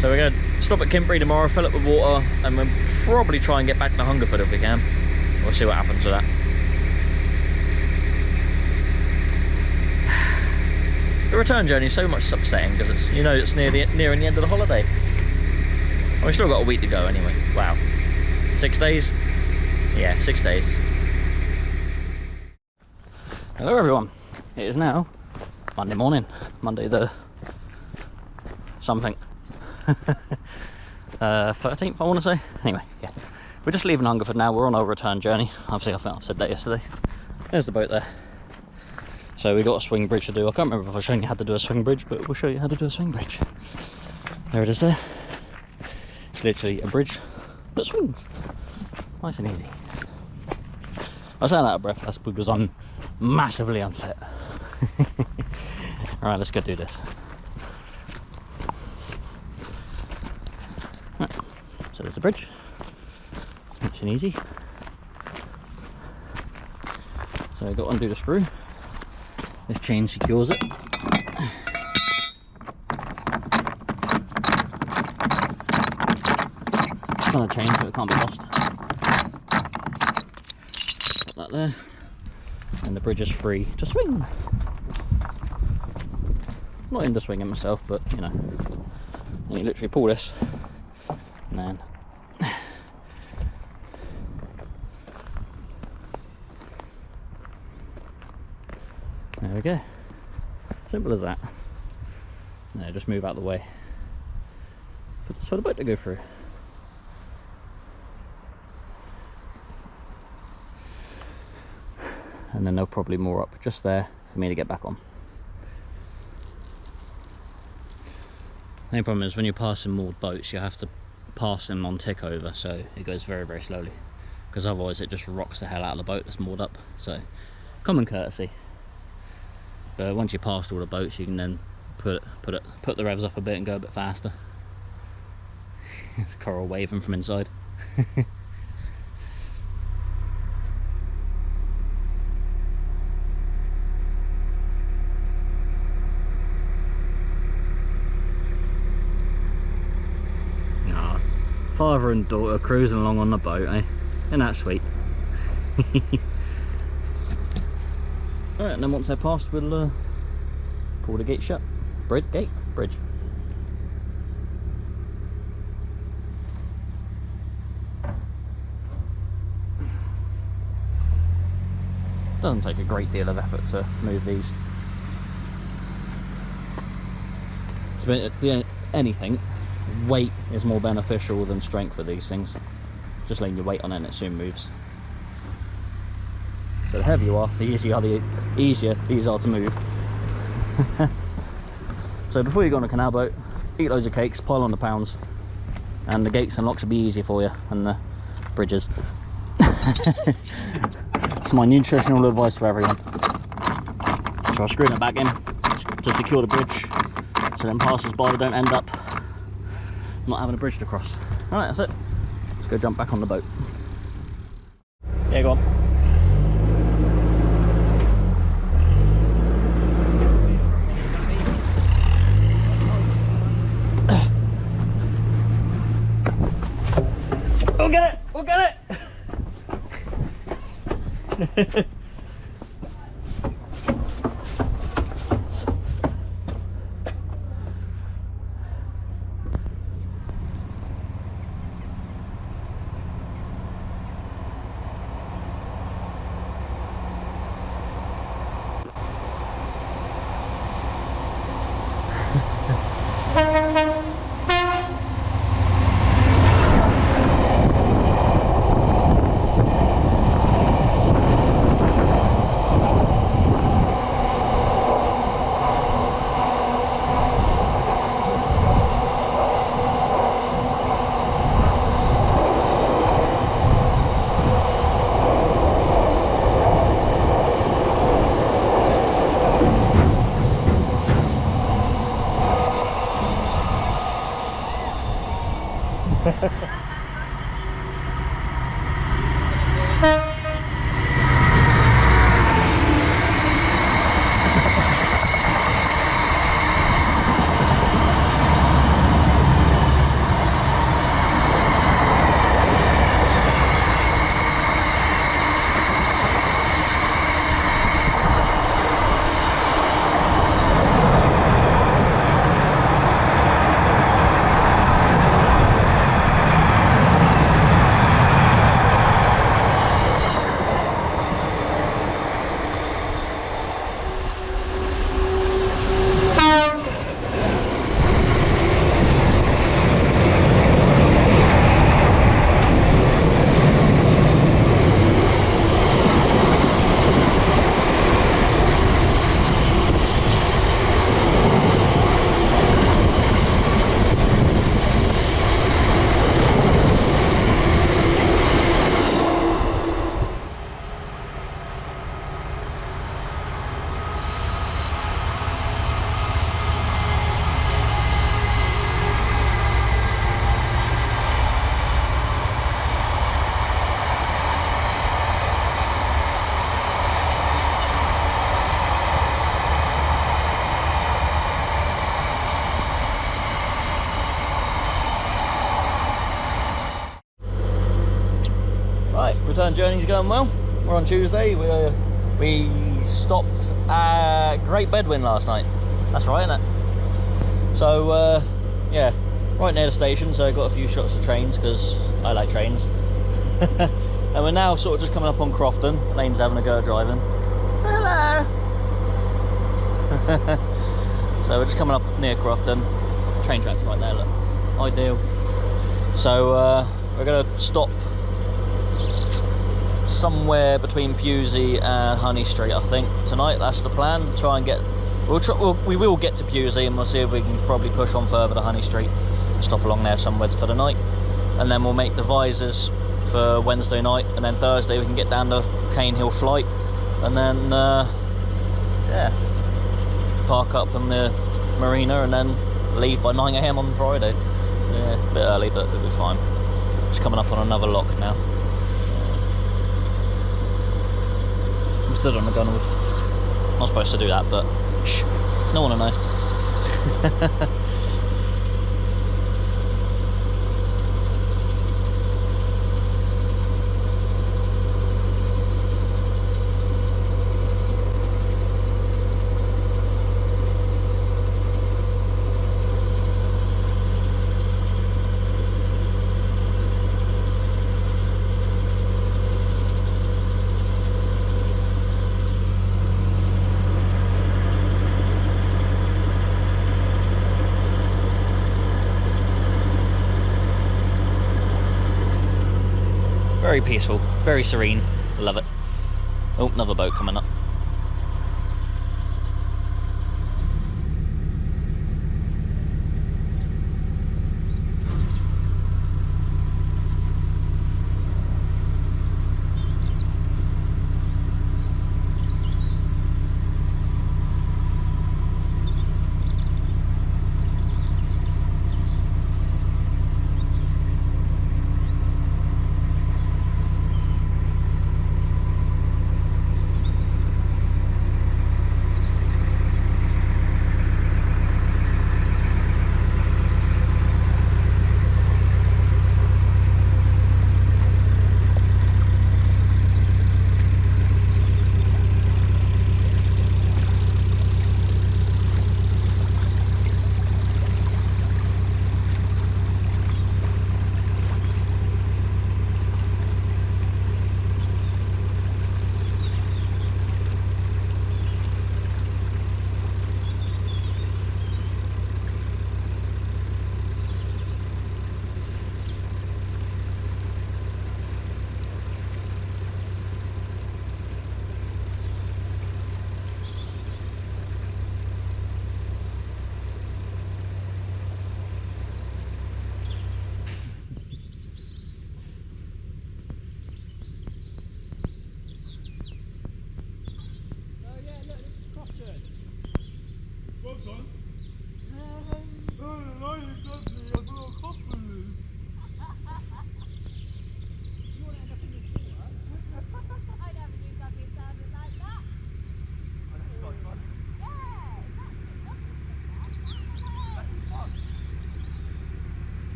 So we're going to stop at Kintbury tomorrow, fill up with water, and we'll probably try and get back to Hungerford if we can. We'll see what happens with that. The return journey is so much upsetting because it's, you know, it's nearing the end of the holiday. And we've still got a week to go anyway. Wow. 6 days? Yeah, 6 days. Hello everyone, it is now Monday morning, Monday the something 13th I want to say. Anyway, yeah, we're just leaving Hungerford now, we're on our return journey. Obviously I think I've said that yesterday. There's the boat there. So we got a swing bridge to do. I can't remember if I've shown you how to do a swing bridge, but we'll show you how to do a swing bridge. There it is there. It's literally a bridge that swings. Nice and easy. I sound out of breath, that's because I'm massively unfit. Alright, let's go do this. Right. So there's the bridge. Nice and easy. So I've got to undo the screw. This chain secures it. It's on a chain so it can't be lost. Put that there. And the bridge is free to swing. Not into swinging myself, but you know. And you literally pull this and then there we go. Simple as that. Now just move out of the way for the boat to go through. And then they'll probably moor up just there for me to get back on. The only problem is when you're passing moored boats, you have to pass them on tick over, so it goes very, very slowly. Because otherwise it just rocks the hell out of the boat that's moored up. So, common courtesy. But once you pass all the boats, you can then put the revs up a bit and go a bit faster. It's coral waving from inside. Father and daughter cruising along on the boat, eh? Isn't that sweet? Alright, and then once they're passed, we'll pull the gate shut. Bridge. Doesn't take a great deal of effort to move these. To be anything, weight is more beneficial than strength for these things. Just laying your weight on it and it soon moves. So the heavier you are, the easier these are to move. So before you go on a canal boat, eat loads of cakes, pile on the pounds, and the gates and locks will be easy for you, and the bridges. It's my nutritional advice for everyone. So I'll screw it back in to secure the bridge, so then passers-by don't end up not having a bridge to cross. Alright, that's it. Let's go jump back on the boat. Yeah, go on. We'll get it! We'll get it! return journey's going well. We're on Tuesday. We stopped at Great Bedwin last night. That's right, isn't it? So yeah, right near the station. So I got a few shots of trains because I like trains. And we're now sort of just coming up on Crofton. Lane's having a go at driving. Say hello. So we're just coming up near Crofton. Train tracks right there. Look, ideal. So we're gonna stop somewhere between Pewsey and Honey Street, I think, tonight. That's the plan. Try and get. We will get to Pewsey, and we'll see if we can probably push on further to Honey Street. Stop along there somewhere for the night, and then we'll make devices for Wednesday night, and then Thursday we can get down to Cane Hill Flight, and then yeah, park up in the marina, and then leave by 9 AM on Friday. So, yeah, a bit early, but it'll be fine. Just coming up on another lock now. I'm stood on the gunnels. Not supposed to do that, but shh, no one will know. Very peaceful, very serene, love it. Oh, another boat coming up.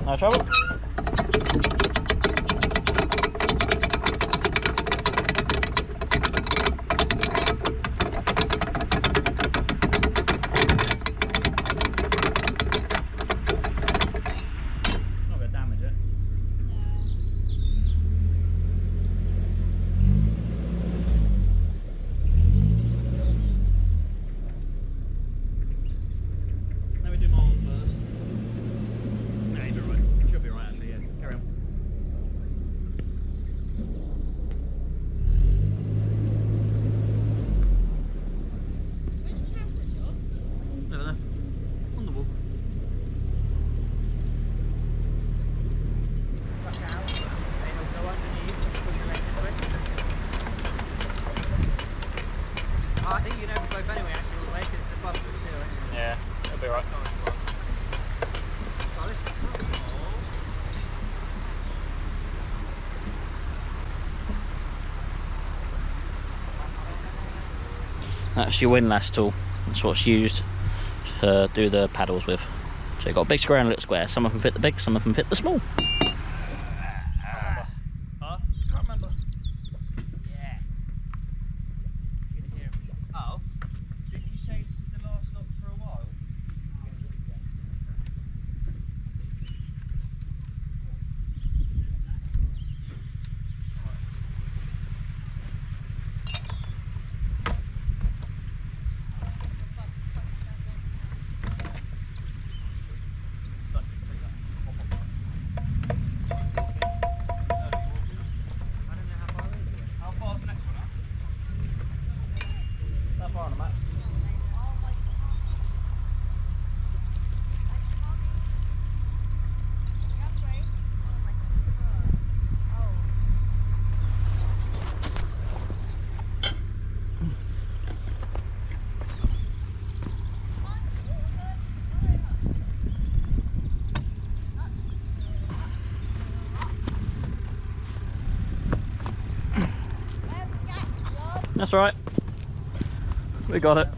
No trouble. Not gonna damage it. Let me do my own first. Yeah, you'll be right. Should be right. That's your windlass tool. That's what's used to do the paddles with. So you've got a big square and a little square. Some of them fit the big, some of them fit the small. Can't remember. Yeah. Oh, did you say this is the last lock for a while? How far's the next one up? That far on the map. That's right. We got it.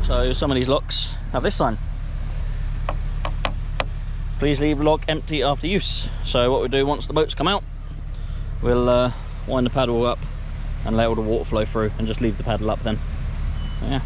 So some of these locks have this sign. Please leave lock empty after use. So what we do once the boats come out, we'll wind the paddle up and let all the water flow through and just leave the paddle up then. Yeah.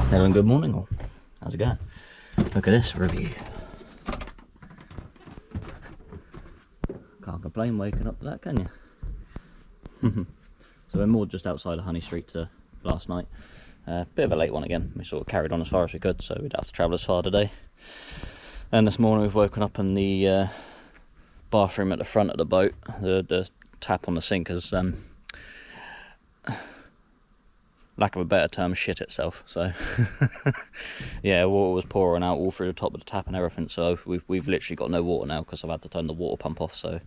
Hello and good morning all. How's it going? Look at this review. Can't complain waking up to that, can you? So we're moored just outside of Honey Street last night. Bit of a late one again. We sort of carried on as far as we could, so we'd have to travel as far today. And this morning we've woken up in the bathroom at the front of the boat. The tap on the sink has lack of a better term, shit itself. So yeah, water was pouring out all through the top of the tap and everything. So we've literally got no water now because I've had to turn the water pump off. So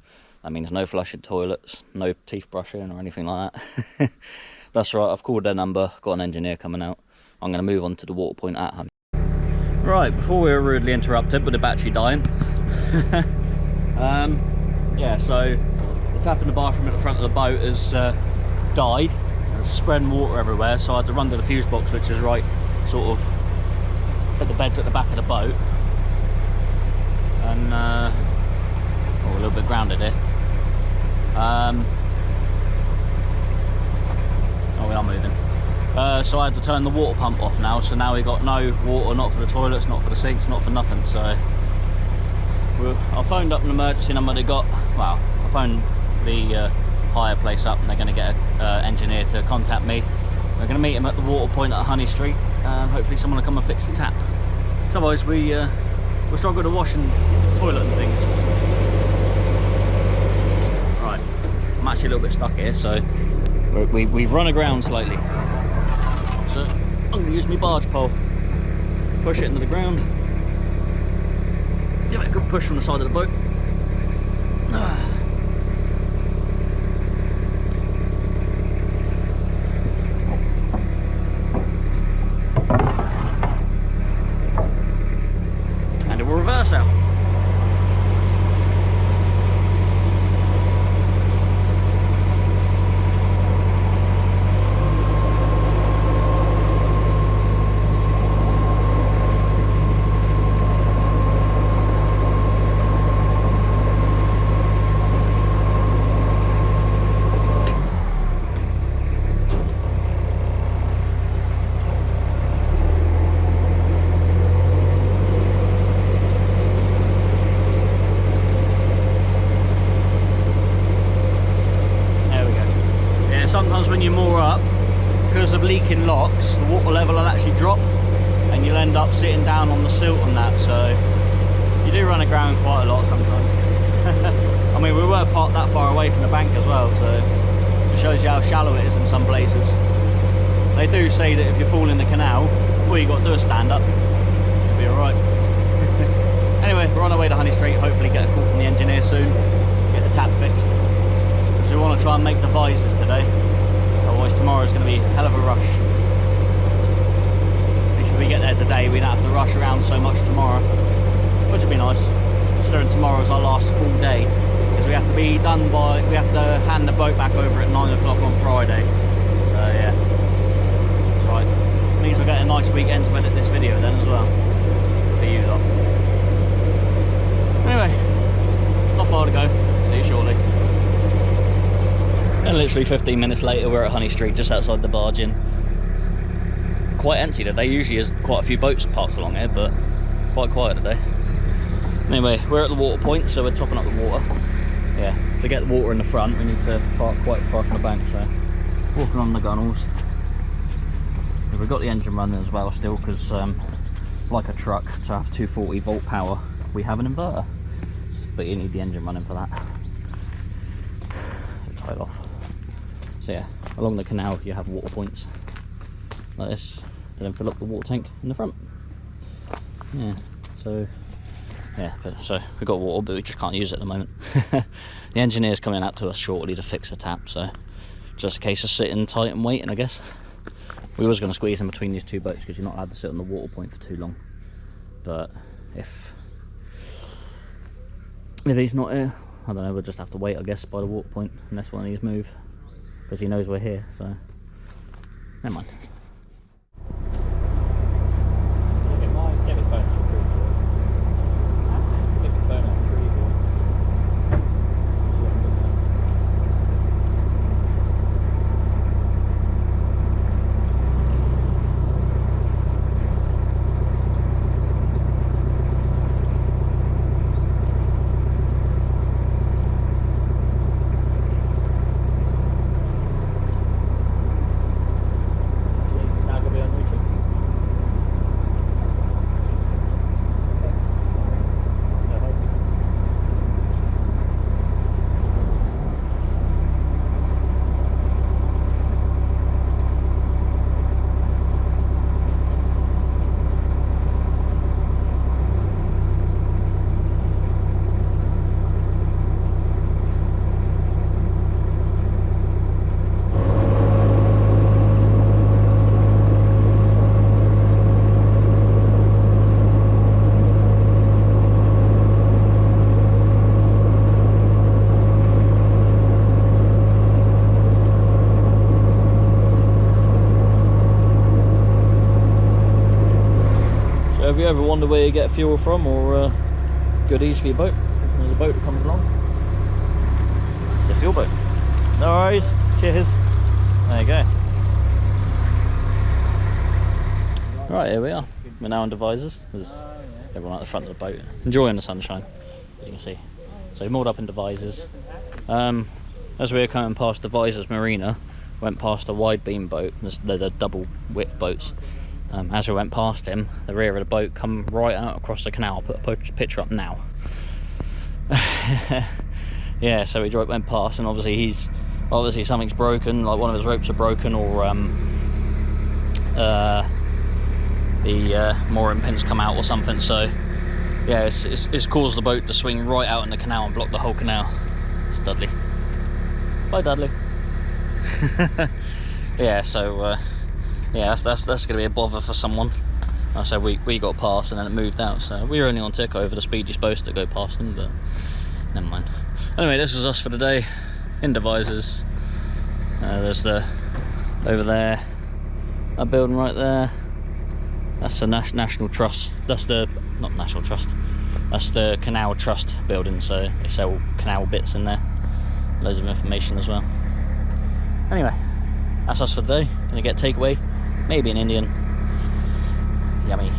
that means no flushing toilets, no teeth brushing or anything like that. That's right, I've called their number, got an engineer coming out. I'm going to move on to the water point at Honey. Right, before we were rudely interrupted with the battery dying. Yeah, so the tap in the bathroom at the front of the boat has died. Spreading water everywhere, so I had to run to the fuse box, which is right sort of at the beds at the back of the boat, and a little bit grounded here. Oh, we are moving. So I had to turn the water pump off now, so now we got no water, not for the toilets, not for the sinks, not for nothing. So I phoned up an emergency number they got. Well, I phoned the hire place up and they're going to get an engineer to contact me. We're going to meet him at the water point at Honey Street and hopefully someone will come and fix the tap. So otherwise we'll struggle to wash and toilet and things. Right, I'm actually a little bit stuck here, so we've run aground slightly. So I'm going to use my barge pole, push it into the ground, give it a good push from the side of the boat. Reverse out. you moor up, because of leaking locks, the water level will actually drop and you'll end up sitting down on the silt on that, so you do run aground quite a lot sometimes. I mean, we were parked that far away from the bank as well, so it shows you how shallow it is in some places. They do say that if you fall in the canal, all you got to do is stand up, you'll be alright. Anyway, we're on our way to Honey Street, hopefully get a call from the engineer soon, get the tap fixed. So we want to try and make the visors today, otherwise tomorrow's going to be a hell of a rush. At least if we get there today, we don't have to rush around so much tomorrow, which would be nice, considering tomorrow's our last full day, because we have to be done by, we have to hand the boat back over at 9 o'clock on Friday. So yeah, that's right. Means I'll get a nice weekend to edit this video then as well, for you lot. Anyway, not far to go, see you shortly. And literally 15 minutes later we're at Honey Street, just outside the barge in. Quite empty today, usually there's quite a few boats parked along here, but quite quiet today. Anyway, we're at the water point, so we're topping up the water. Yeah, to get the water in the front we need to park quite far from the bank, so walking on the gunnels. We've got the engine running as well still, because like a truck, to have 240 volt power we have an inverter, but you need the engine running for that. So tie it off. So yeah, along the canal you have water points like this to then fill up the water tank in the front. Yeah, so yeah, so we've got water but we just can't use it at the moment. The engineer's coming out to us shortly to fix the tap, so just a case of sitting tight and waiting, I guess. We was going to squeeze in between these two boats because you're not allowed to sit on the water point for too long, but if he's not here, I don't know, we'll just have to wait, I guess, by the water point unless one of these move, because he knows we're here, so never mind. Have you ever wondered where you get fuel from, or goodies for your boat? There's a boat that comes along. It's a fuel boat. No worries. Cheers. There you go. Right, here we are. We're now on Devices. There's everyone at the front of the boat enjoying the sunshine, as you can see. So we moored up in Devices. As we were coming past Devices Marina, went past a wide beam boat. They're the double width boats. As we went past him, the rear of the boat come right out across the canal. I'll put a picture up now. Yeah, so we went past, and obviously something's broken, like one of his ropes are broken, or the mooring pins come out or something. So yeah, it's caused the boat to swing right out in the canal and block the whole canal. It's Dudley. Bye, Dudley. Yeah, so yeah, that's going to be a bother for someone. Like I said, we got past and then it moved out, so we were only on tick over the speed you're supposed to go past them, but never mind. Anyway, this is us for today in Devices. There's over there, that building right there. That's the National Trust. That's the not National Trust. That's the Canal Trust building. So they sell canal bits in there. Loads of information as well. Anyway, that's us for today. Gonna get takeaway. Maybe an Indian. Yummy.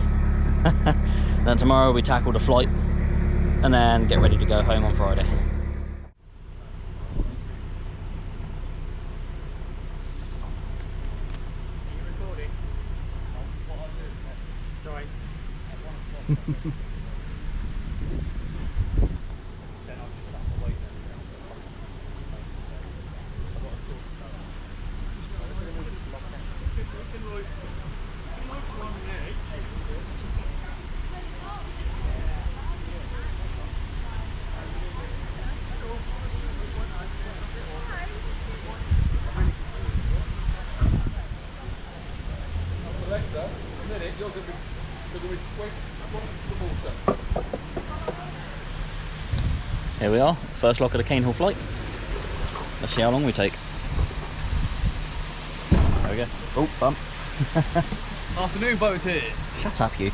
Then tomorrow we tackle the flight and then get ready to go home on Friday. Here we are, first lock of the Cains flight. Let's see how long we take. There we go. Oh, bump. Afternoon boat here. Shut up, you.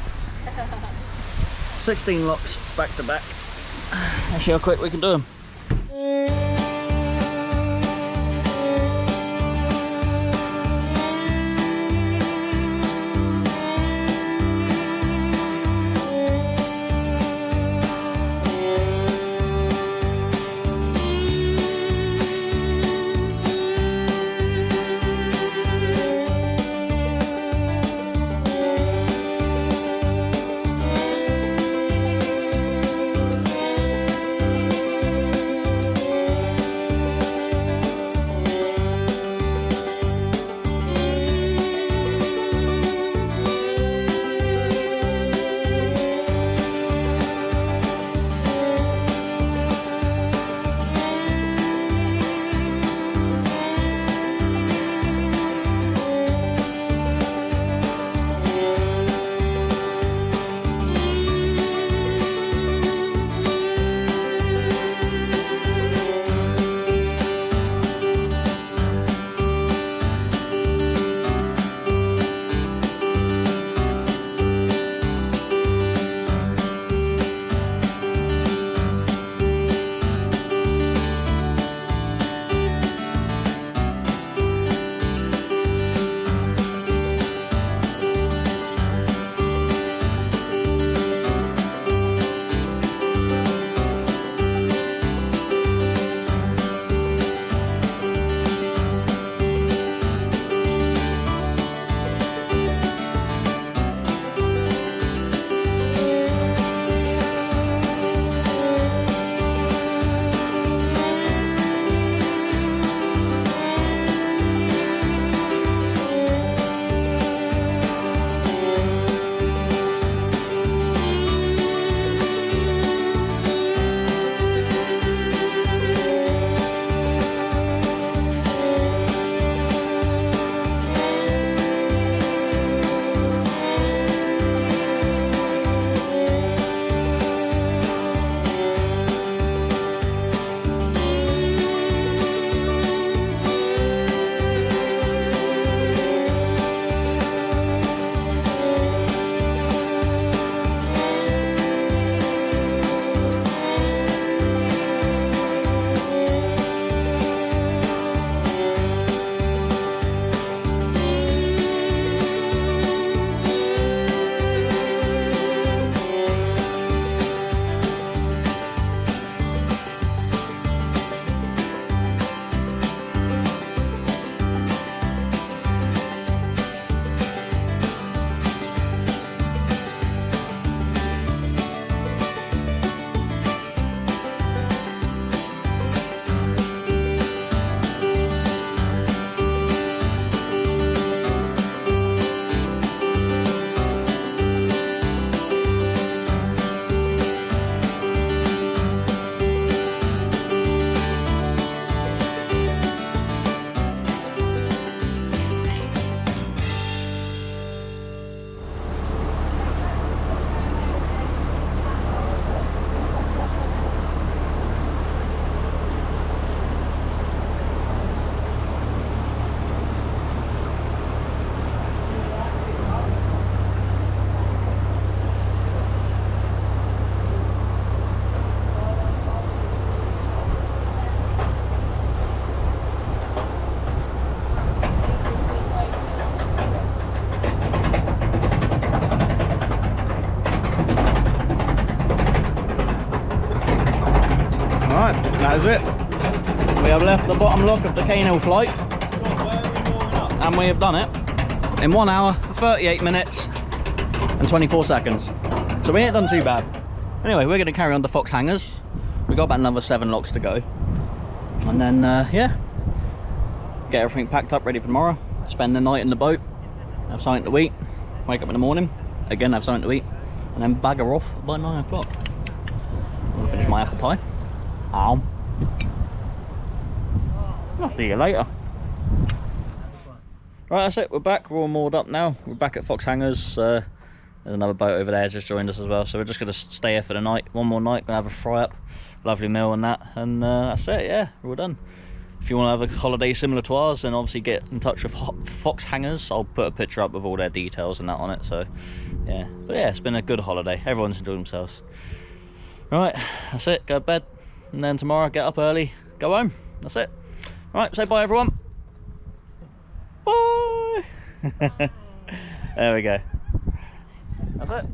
16 locks back to back. Let's see how quick we can do them. That is it. We have left the bottom lock of the Canal flight, and we have done it in 1 hour, 38 minutes and 24 seconds. So we ain't done too bad. Anyway, we're going to carry on the Fox hangers. We got about another 7 locks to go. And then, yeah, get everything packed up, ready for tomorrow. Spend the night in the boat, have something to eat, wake up in the morning, again have something to eat, and then bagger off by 9 o'clock. I'll finish my apple pie. I'll see you later. Right, that's it, we're back, we're all moored up now. We're back at Fox Hangers. There's another boat over there just joined us as well, so we're just going to stay here for the night. One more night, going to have a fry up, lovely meal and that, and that's it, yeah, we're all done. If you want to have a holiday similar to ours, then obviously get in touch with Fox Hangers. I'll put a picture up with all their details and that on it, so yeah. But yeah, it's been a good holiday, everyone's enjoyed themselves. Right, that's it, go to bed, and then tomorrow get up early, go home, that's it. Right, say bye everyone. Bye! There we go. That's it.